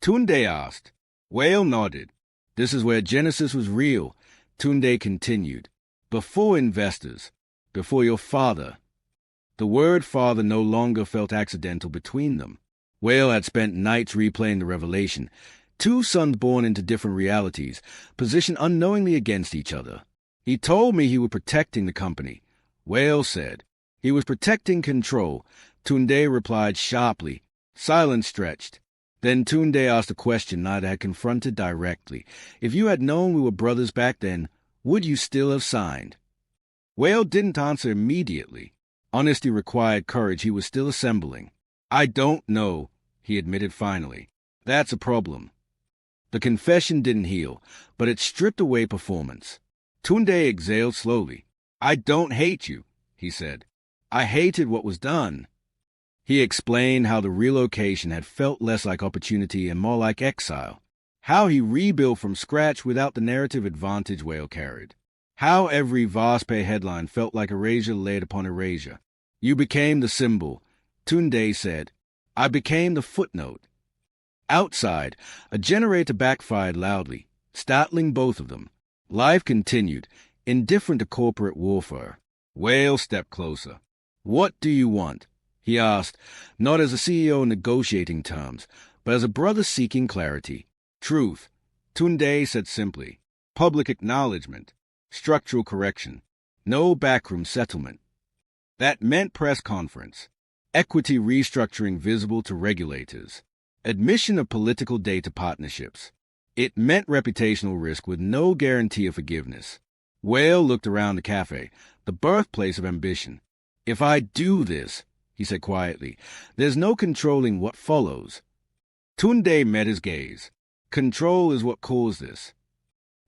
Tunde asked. Whale nodded. This is where Genesis was real, Tunde continued. Before investors, before your father. The word father no longer felt accidental between them. Whale had spent nights replaying the revelation. Two sons born into different realities, positioned unknowingly against each other. He told me he was protecting the company. Whale said. He was protecting control. Tunde replied sharply. Silence stretched. Then Tunde asked a question neither had confronted directly. If you had known we were brothers back then, would you still have signed? Whale didn't answer immediately. Honesty required courage he was still assembling. I don't know, he admitted finally. That's a problem. The confession didn't heal, but it stripped away performance. Tunde exhaled slowly. I don't hate you, he said. I hated what was done. He explained how the relocation had felt less like opportunity and more like exile. How he rebuilt from scratch without the narrative advantage Whale carried. How every vast-pay headline felt like erasure laid upon erasure. You became the symbol, Tunde said. I became the footnote. Outside, a generator backfired loudly, startling both of them. Life continued, indifferent to corporate warfare. Whale stepped closer. What do you want? He asked, not as a CEO negotiating terms, but as a brother seeking clarity. Truth, Tunde said simply. Public acknowledgement. Structural correction. No backroom settlement. That meant press conference. Equity restructuring visible to regulators. Admission of political data partnerships. It meant reputational risk with no guarantee of forgiveness. Whale looked around the cafe, the birthplace of ambition. If I do this, he said quietly, there's no controlling what follows. Tunde met his gaze. Control is what caused this.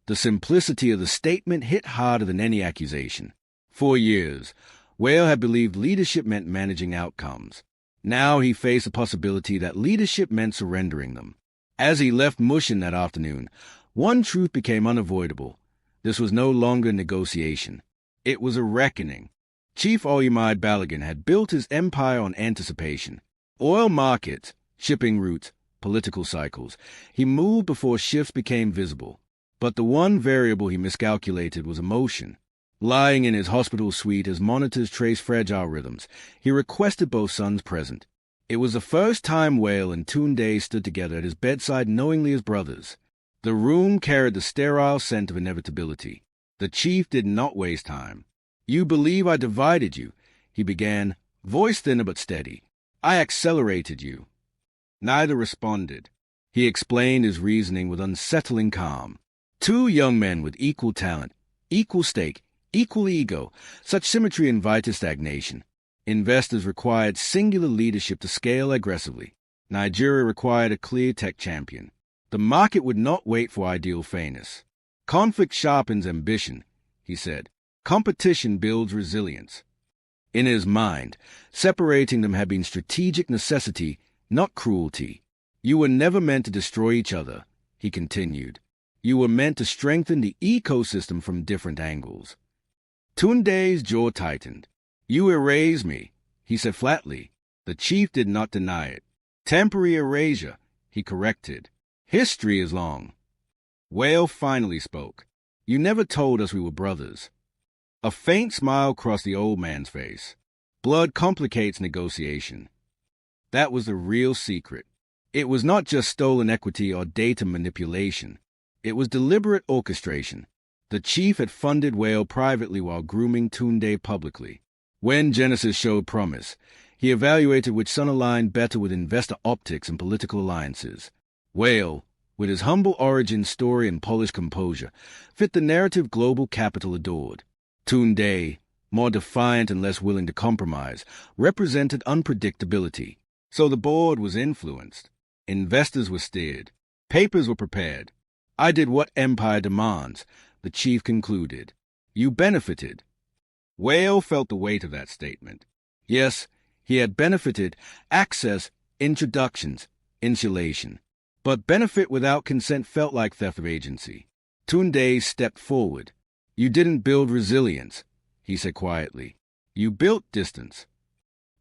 The simplicity of the statement hit harder than any accusation. For years, Whale had believed leadership meant managing outcomes. Now he faced the possibility that leadership meant surrendering them. As he left Mushin that afternoon, one truth became unavoidable. This was no longer negotiation. It was a reckoning. Chief Oyemide Balogun had built his empire on anticipation. Oil markets, shipping routes, political cycles. He moved before shifts became visible. But the one variable he miscalculated was emotion. Lying in his hospital suite as monitors traced fragile rhythms, he requested both sons present. It was the first time Whale and Tunde stood together at his bedside knowingly as brothers. The room carried the sterile scent of inevitability. The chief did not waste time. You believe I divided you, he began, voice thinner but steady. I accelerated you. Neither responded. He explained his reasoning with unsettling calm. Two young men with equal talent, equal stake, equal ego, such symmetry invited stagnation. Investors required singular leadership to scale aggressively. Nigeria required a clear tech champion. The market would not wait for ideal fairness. Conflict sharpens ambition, he said. Competition builds resilience. In his mind, separating them had been strategic necessity, not cruelty. You were never meant to destroy each other, he continued. You were meant to strengthen the ecosystem from different angles. Tunde's jaw tightened. You erase me, he said flatly. The chief did not deny it. Temporary erasure, he corrected. History is long. Whale finally spoke. You never told us we were brothers. A faint smile crossed the old man's face. Blood complicates negotiation. That was the real secret. It was not just stolen equity or data manipulation. It was deliberate orchestration. The chief had funded Whale privately while grooming Tunde publicly. When Genesis showed promise, he evaluated which son aligned better with investor optics and political alliances. Whale, with his humble origin story and polished composure, fit the narrative global capital adored. Tunde, more defiant and less willing to compromise, represented unpredictability. So the board was influenced. Investors were steered. Papers were prepared. I did what empire demands, the chief concluded. You benefited. Whale felt the weight of that statement. Yes, he had benefited, access, introductions, insulation. But benefit without consent felt like theft of agency. Tunde stepped forward. You didn't build resilience, he said quietly. You built distance.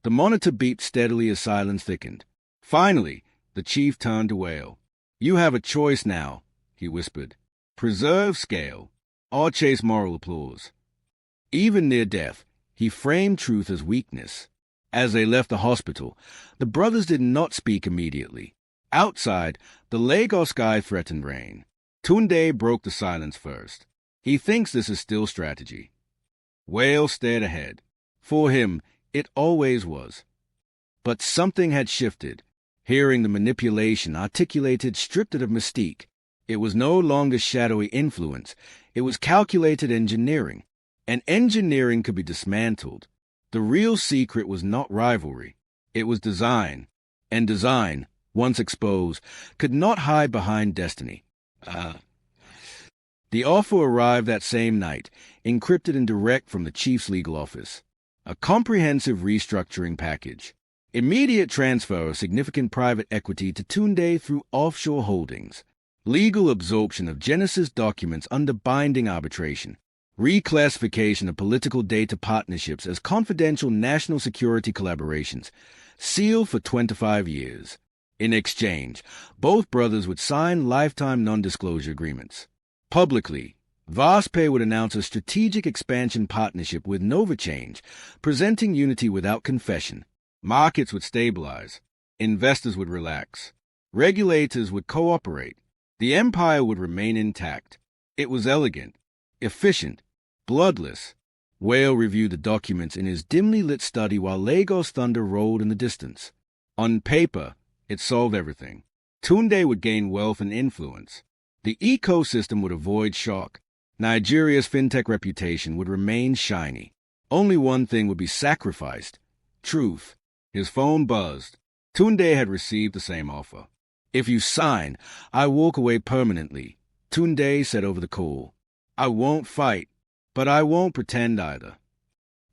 The monitor beeped steadily as silence thickened. Finally, the chief turned to Whale. You have a choice now, he whispered. Preserve scale, or chase moral applause. Even near death, he framed truth as weakness. As they left the hospital, the brothers did not speak immediately. Outside, the Lagos sky threatened rain. Tunde broke the silence first. He thinks this is still strategy. Whale stared ahead. For him, it always was. But something had shifted. Hearing the manipulation articulated stripped it of mystique. It was no longer shadowy influence. It was calculated engineering. And engineering could be dismantled. The real secret was not rivalry. It was design. And design, once exposed, could not hide behind destiny. The offer arrived that same night, encrypted and direct from the chief's legal office. A comprehensive restructuring package. Immediate transfer of significant private equity to Tunde through offshore holdings. Legal absorption of Genesis documents under binding arbitration. Reclassification of political data partnerships as confidential national security collaborations. Sealed for 25 years. In exchange, both brothers would sign lifetime non-disclosure agreements. Publicly, Vaspay would announce a strategic expansion partnership with NovaChange, presenting unity without confession. Markets would stabilize. Investors would relax. Regulators would cooperate. The empire would remain intact. It was elegant, efficient, bloodless. Whale reviewed the documents in his dimly lit study while Lagos thunder rolled in the distance. On paper, it solved everything. Tunde would gain wealth and influence. The ecosystem would avoid shock. Nigeria's fintech reputation would remain shiny. Only one thing would be sacrificed: truth. His phone buzzed. Tunde had received the same offer. "If you sign, I walk away permanently," Tunde said over the call. "I won't fight, but I won't pretend either."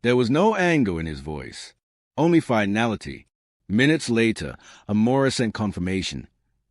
There was no anger in his voice, only finality. Minutes later, a Mora sent confirmation.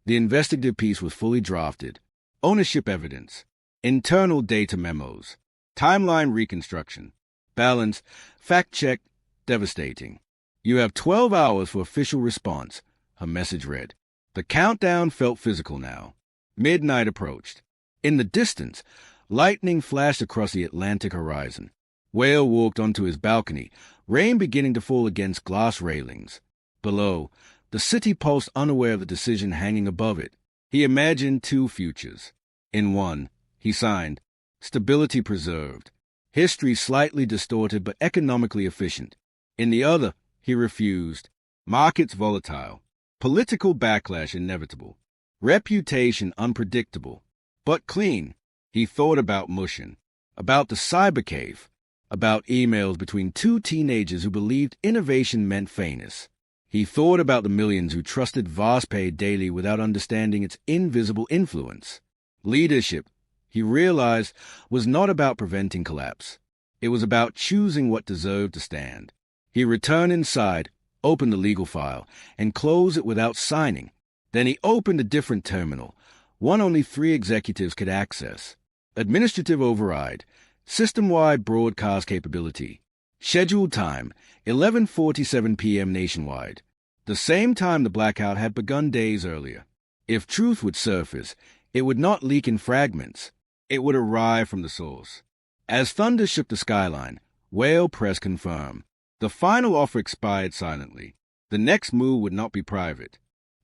The investigative piece was fully drafted. Ownership evidence, internal data memos, timeline reconstruction, balance, fact-check, devastating. "You have 12 hours for official response," her message read. The countdown felt physical now. Midnight approached. In the distance, lightning flashed across the Atlantic horizon. Whale walked onto his balcony, rain beginning to fall against glass railings. Below, the city pulsed unaware of the decision hanging above it. He imagined two futures. In one, he signed, stability preserved, history slightly distorted but economically efficient. In the other, he refused, markets volatile, political backlash inevitable, reputation unpredictable, but clean. He thought about Mushin, about the cyber cave, about emails between two teenagers who believed innovation meant fairness. He thought about the millions who trusted Vaspay daily without understanding its invisible influence. Leadership, he realized, was not about preventing collapse. It was about choosing what deserved to stand. He returned inside, opened the legal file, and closed it without signing. Then he opened a different terminal, one only 3 executives could access. Administrative override, system-wide broadcast capability. Scheduled time, 11:47 p.m. nationwide. The same time the blackout had begun days earlier. If truth would surface, it would not leak in fragments. It would arrive from the source. As thunder shook the skyline, Whale pressed confirm. The final offer expired silently. The next move would not be private.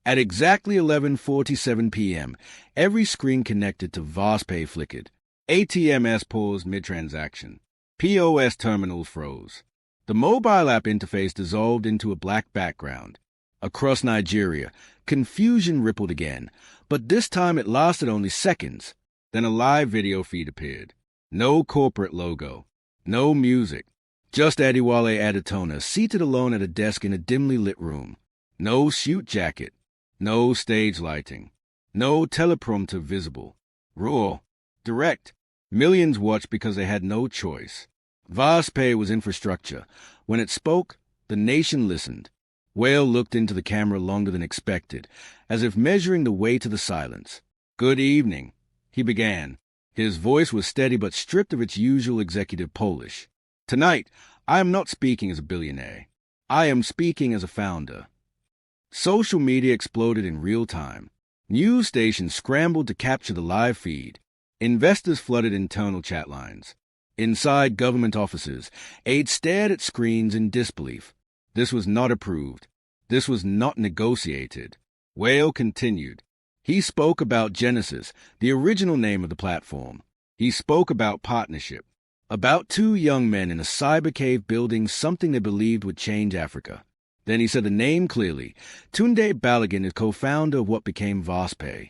At exactly 11:47 p.m., every screen connected to Vaspay flickered. ATMs paused mid-transaction. POS terminals froze. The mobile app interface dissolved into a black background. Across Nigeria, confusion rippled again, but this time it lasted only seconds. Then a live video feed appeared. No corporate logo. No music. Just Adewale Adetona seated alone at a desk in a dimly lit room. No suit jacket. No stage lighting. No teleprompter visible. Raw. Direct. Millions watched because they had no choice. Vaspay was infrastructure. When it spoke, the nation listened. Whale looked into the camera longer than expected, as if measuring the weight of the silence. "Good evening," he began. His voice was steady but stripped of its usual executive polish. "Tonight, I am not speaking as a billionaire. I am speaking as a founder." Social media exploded in real time. News stations scrambled to capture the live feed. Investors flooded internal chat lines. Inside government offices, aides stared at screens in disbelief. This was not approved. This was not negotiated. Whale continued. He spoke about Genesis, the original name of the platform. He spoke about partnership, about two young men in a cyber cave building something they believed would change Africa. Then he said the name clearly. Tunde Balogun is co-founder of what became VASPay.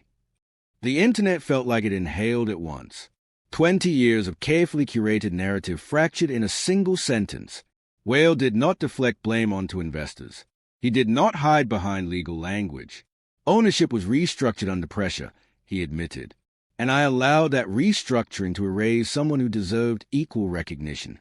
The internet felt like it inhaled at once. 20 years of carefully curated narrative fractured in a single sentence. Whale did not deflect blame onto investors. He did not hide behind legal language. Ownership was restructured under pressure, he admitted, and I allowed that restructuring to erase someone who deserved equal recognition.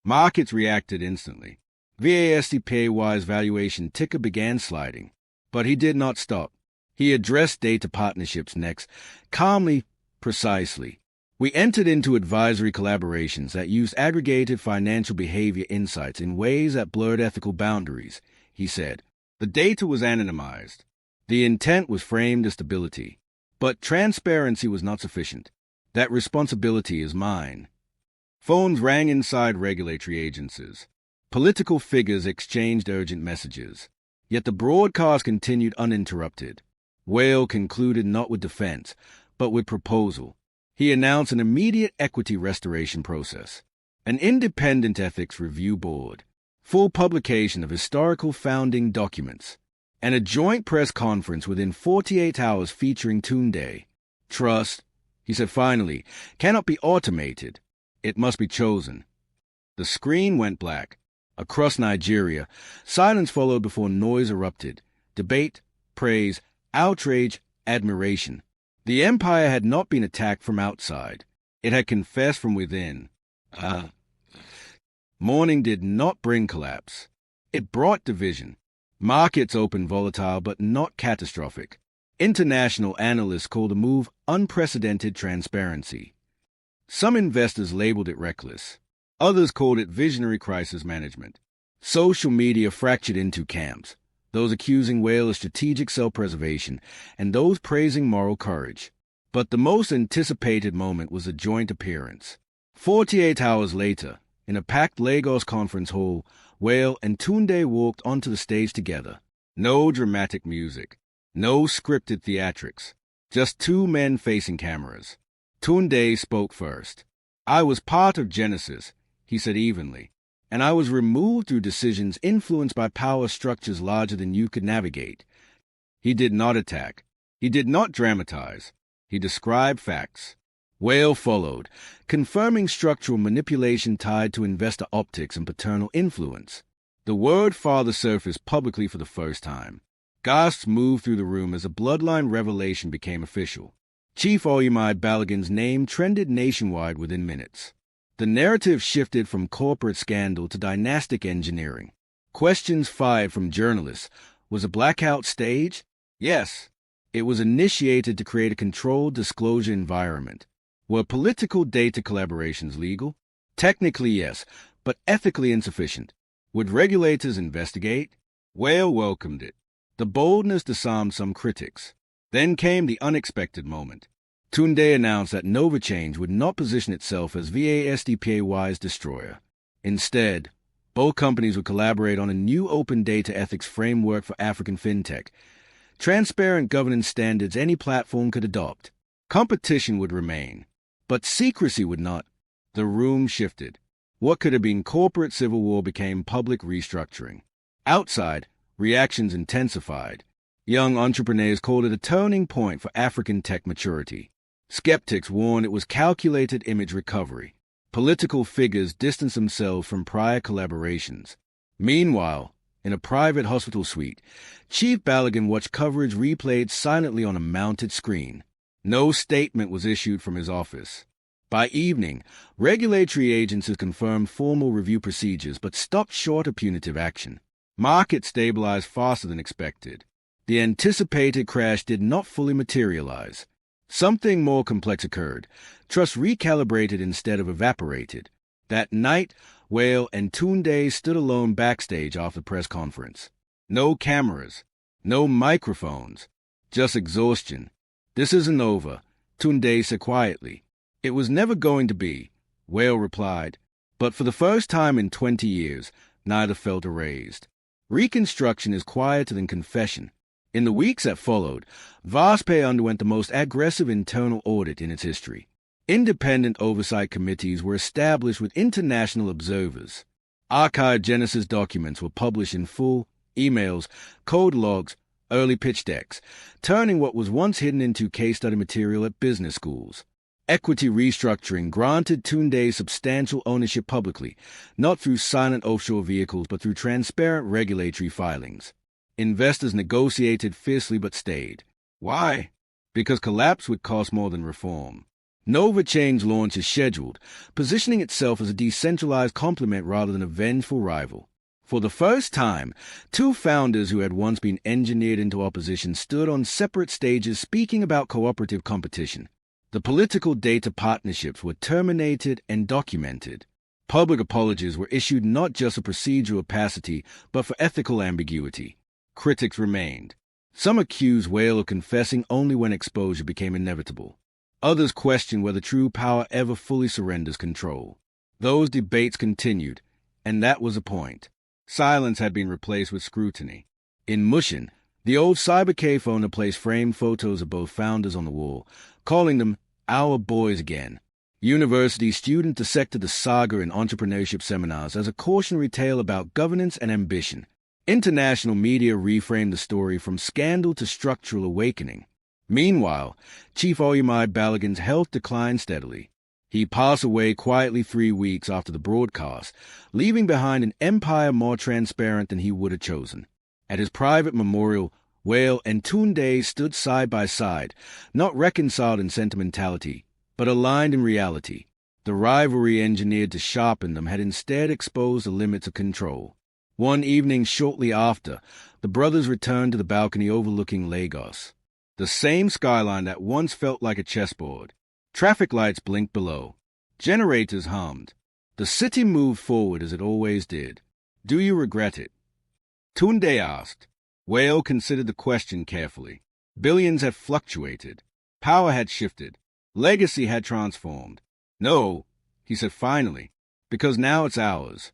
Markets reacted instantly. VASDPay's valuation ticker began sliding, but he did not stop. He addressed data partnerships next, calmly, precisely. We entered into advisory collaborations that used aggregated financial behavior insights in ways that blurred ethical boundaries, he said. The data was anonymized. The intent was framed as stability. But transparency was not sufficient. That responsibility is mine. Phones rang inside regulatory agencies. Political figures exchanged urgent messages. Yet the broadcast continued uninterrupted. Whale concluded not with defense, but with proposal. He announced an immediate equity restoration process, an independent ethics review board, full publication of historical founding documents, and a joint press conference within 48 hours featuring Tunde. Trust, he said finally, cannot be automated. It must be chosen. The screen went black. Across Nigeria, silence followed before noise erupted. Debate, praise, outrage, admiration. The empire had not been attacked from outside. It had confessed from within. Mourning did not bring collapse. It brought division. Markets opened volatile but not catastrophic. International analysts called the move unprecedented transparency. Some investors labeled it reckless. Others called it visionary crisis management. Social media fractured into camps, those accusing Whale of strategic self-preservation and those praising moral courage. But the most anticipated moment was a joint appearance. 48 hours later, in a packed Lagos conference hall, Whale and Tunde walked onto the stage together. No dramatic music, no scripted theatrics, just two men facing cameras. Tunde spoke first. I was part of Genesis, he said evenly, and I was removed through decisions influenced by power structures larger than you could navigate. He did not attack. He did not dramatize. He described facts. Whale followed, confirming structural manipulation tied to investor optics and paternal influence. The word father surfaced publicly for the first time. Gasps moved through the room as a bloodline revelation became official. Chief Oyemi Balogun's name trended nationwide within minutes. The narrative shifted from corporate scandal to dynastic engineering. Questions fired from journalists. Was a blackout staged? Yes. It was initiated to create a controlled disclosure environment. Were political data collaborations legal? Technically, yes, but ethically insufficient. Would regulators investigate? Whale welcomed it. The boldness disarmed some critics. Then came the unexpected moment. Tunde announced that NovaChange would not position itself as VASDPay's destroyer. Instead, both companies would collaborate on a new open data ethics framework for African Fintech, transparent governance standards any platform could adopt. Competition would remain, but secrecy would not. The room shifted. What could have been corporate civil war became public restructuring. Outside, reactions intensified. Young entrepreneurs called it a turning point for African tech maturity. Skeptics warned it was calculated image recovery. Political figures distanced themselves from prior collaborations. Meanwhile, in a private hospital suite, Chief Balogun watched coverage replayed silently on a mounted screen. No statement was issued from his office. By evening, regulatory agencies confirmed formal review procedures but stopped short of punitive action. Markets stabilized faster than expected. The anticipated crash did not fully materialize. Something more complex occurred. Trust recalibrated instead of evaporated. That night, Whale and Tunde stood alone backstage after the press conference. No cameras, no microphones, just exhaustion. This isn't over, Tunde said quietly. It was never going to be, Whale replied. But for the first time in 20 years, neither felt erased. Reconstruction is quieter than confession. In the weeks that followed, Vaspe underwent the most aggressive internal audit in its history. Independent oversight committees were established with international observers. Archived Genesis documents were published in full, emails, code logs, early pitch decks, turning what was once hidden into case study material at business schools. Equity restructuring granted Tunde substantial ownership publicly, not through silent offshore vehicles but through transparent regulatory filings. Investors negotiated fiercely but stayed. Why? Because collapse would cost more than reform. Nova Chain's launch is scheduled, positioning itself as a decentralized complement rather than a vengeful rival. For the first time, two founders who had once been engineered into opposition stood on separate stages speaking about cooperative competition. The political data partnerships were terminated and documented. Public apologies were issued not just for procedural opacity, but for ethical ambiguity. Critics remained. Some accused Whale of confessing only when exposure became inevitable. Others questioned whether true power ever fully surrenders control. Those debates continued, and that was the point. Silence had been replaced with scrutiny. In Mushin, the old cybercafe owner placed framed photos of both founders on the wall, calling them "our boys" again. University students dissected the saga in entrepreneurship seminars as a cautionary tale about governance and ambition. International media reframed the story from scandal to structural awakening. Meanwhile, Chief Oyemai Balogun's health declined steadily. He passed away quietly 3 weeks after the broadcast, leaving behind an empire more transparent than he would have chosen. At his private memorial, Whale and Tunde stood side by side, not reconciled in sentimentality, but aligned in reality. The rivalry engineered to sharpen them had instead exposed the limits of control. One evening shortly after, the brothers returned to the balcony overlooking Lagos. The same skyline that once felt like a chessboard. Traffic lights blinked below. Generators hummed. The city moved forward as it always did. "Do you regret it?" Tunde asked. Whale considered the question carefully. Billions had fluctuated. Power had shifted. Legacy had transformed. "No," he said finally, "because now it's ours.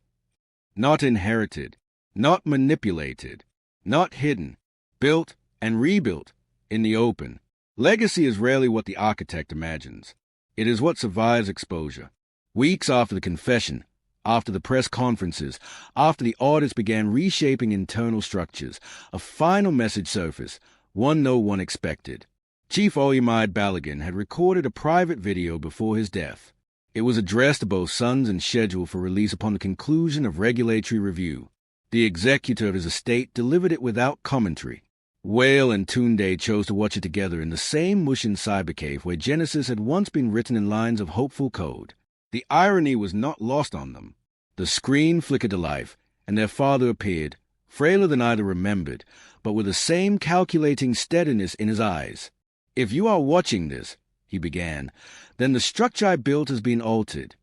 Not inherited, not manipulated, not hidden, built and rebuilt in the open. Legacy is rarely what the architect imagines. It is what survives exposure." Weeks after the confession, after the press conferences, after the audits began reshaping internal structures, a final message surfaced, one no one expected. Chief Oyemai Balogun had recorded a private video before his death. It was addressed to both sons and scheduled for release upon the conclusion of regulatory review. The executor of his estate delivered it without commentary. Whale and Tunde chose to watch it together in the same Mushin cybercave where Genesis had once been written in lines of hopeful code. The irony was not lost on them. The screen flickered to life, and their father appeared, frailer than either remembered, but with the same calculating steadiness in his eyes. "If you are watching this," he began, "then the structure I built has been altered."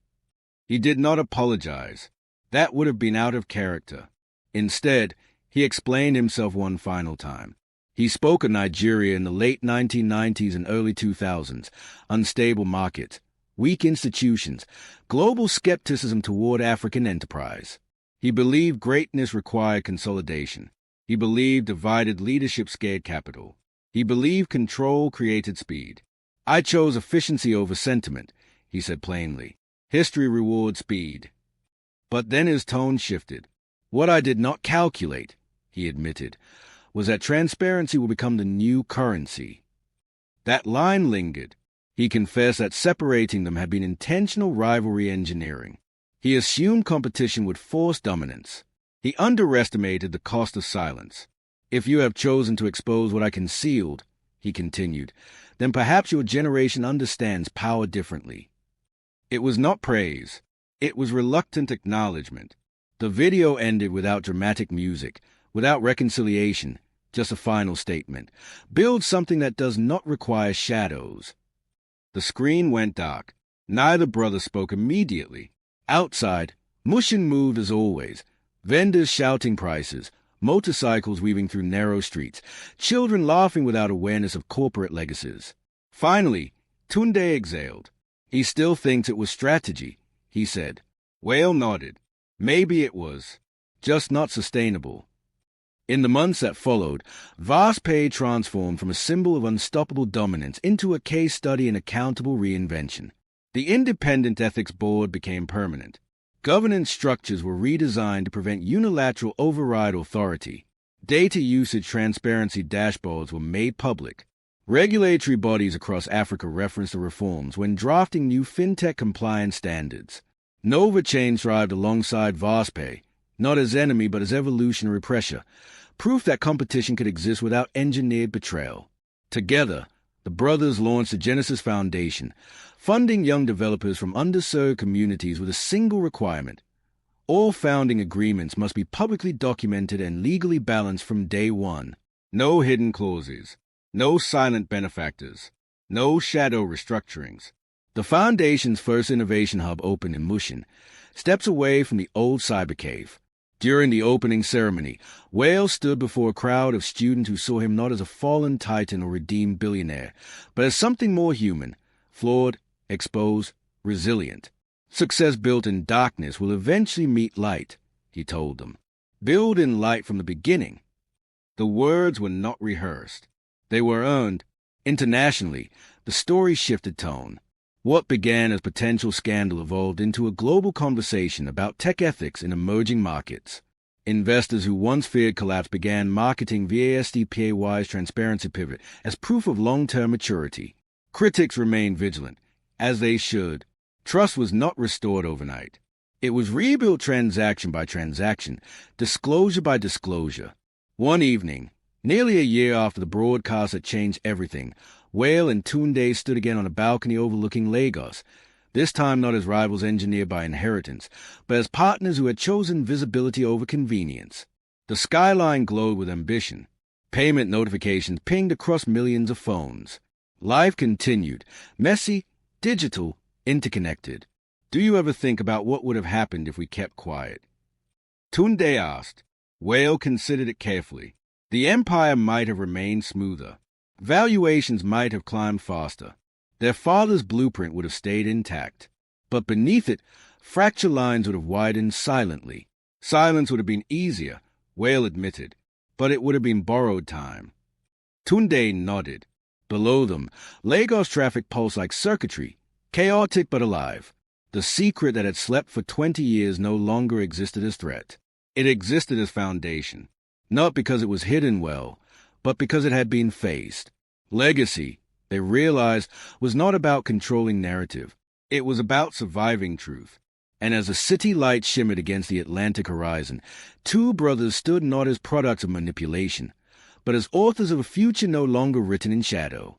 He did not apologize. That would have been out of character. Instead, he explained himself one final time. He spoke of Nigeria in the late 1990s and early 2000s, unstable markets, weak institutions, global skepticism toward African enterprise. He believed greatness required consolidation. He believed divided leadership scared capital. He believed control created speed. "I chose efficiency over sentiment," he said plainly. "History rewards speed." But then his tone shifted. "What I did not calculate," he admitted, "was that transparency will become the new currency." That line lingered. He confessed that separating them had been intentional rivalry engineering. He assumed competition would force dominance. He underestimated the cost of silence. "If you have chosen to expose what I concealed," he continued, "then perhaps your generation understands power differently." It was not praise. It was reluctant acknowledgement. The video ended without dramatic music, without reconciliation, just a final statement. "Build something that does not require shadows." The screen went dark. Neither brother spoke immediately. Outside, Mushin moved as always. Vendors shouting prices, motorcycles weaving through narrow streets, children laughing without awareness of corporate legacies. Finally, Tunde exhaled. "He still thinks it was strategy," he said. Whale nodded. "Maybe it was. Just not sustainable." In the months that followed, VastPay transformed from a symbol of unstoppable dominance into a case study in accountable reinvention. The independent ethics board became permanent. Governance structures were redesigned to prevent unilateral override authority. Data usage transparency dashboards were made public. Regulatory bodies across Africa referenced the reforms when drafting new fintech compliance standards. NovaChain thrived alongside VastPay, not as enemy but as evolutionary pressure, proof that competition could exist without engineered betrayal. Together, the brothers launched the Genesis Foundation, funding young developers from underserved communities with a single requirement. All founding agreements must be publicly documented and legally balanced from day one. No hidden clauses. No silent benefactors. No shadow restructurings. The Foundation's first innovation hub opened in Mushin, steps away from the old cyber cave. During the opening ceremony, Whale stood before a crowd of students who saw him not as a fallen titan or redeemed billionaire, but as something more human, flawed, exposed, resilient. Success built in darkness will eventually meet light, he told them. Build in light from the beginning. The words were not rehearsed. They were earned. Internationally, the story shifted tone. What began as potential scandal evolved into a global conversation about tech ethics in emerging markets. Investors who once feared collapse began marketing VASDPAY's transparency pivot as proof of long-term maturity. Critics remained vigilant, as they should. Trust was not restored overnight. It was rebuilt transaction by transaction, disclosure by disclosure. One evening, nearly a year after the broadcast had changed everything, Whale and Tunde stood again on a balcony overlooking Lagos, this time not as rivals engineered by inheritance, but as partners who had chosen visibility over convenience. The skyline glowed with ambition. Payment notifications pinged across millions of phones. Life continued, messy, digital, interconnected. Do you ever think about what would have happened if we kept quiet? Tunde asked. Whale considered it carefully. The empire might have remained smoother. Valuations might have climbed faster. Their father's blueprint would have stayed intact. But beneath it, fracture lines would have widened silently. Silence would have been easier, Whale admitted, but it would have been borrowed time. Tunde nodded. Below them, Lagos traffic pulsed like circuitry, chaotic but alive. The secret that had slept for 20 years no longer existed as threat. It existed as foundation, not because it was hidden well, but because it had been faced. Legacy, they realized, was not about controlling narrative. It was about surviving truth. And as the city light shimmered against the Atlantic horizon, two brothers stood not as products of manipulation, but as authors of a future no longer written in shadow.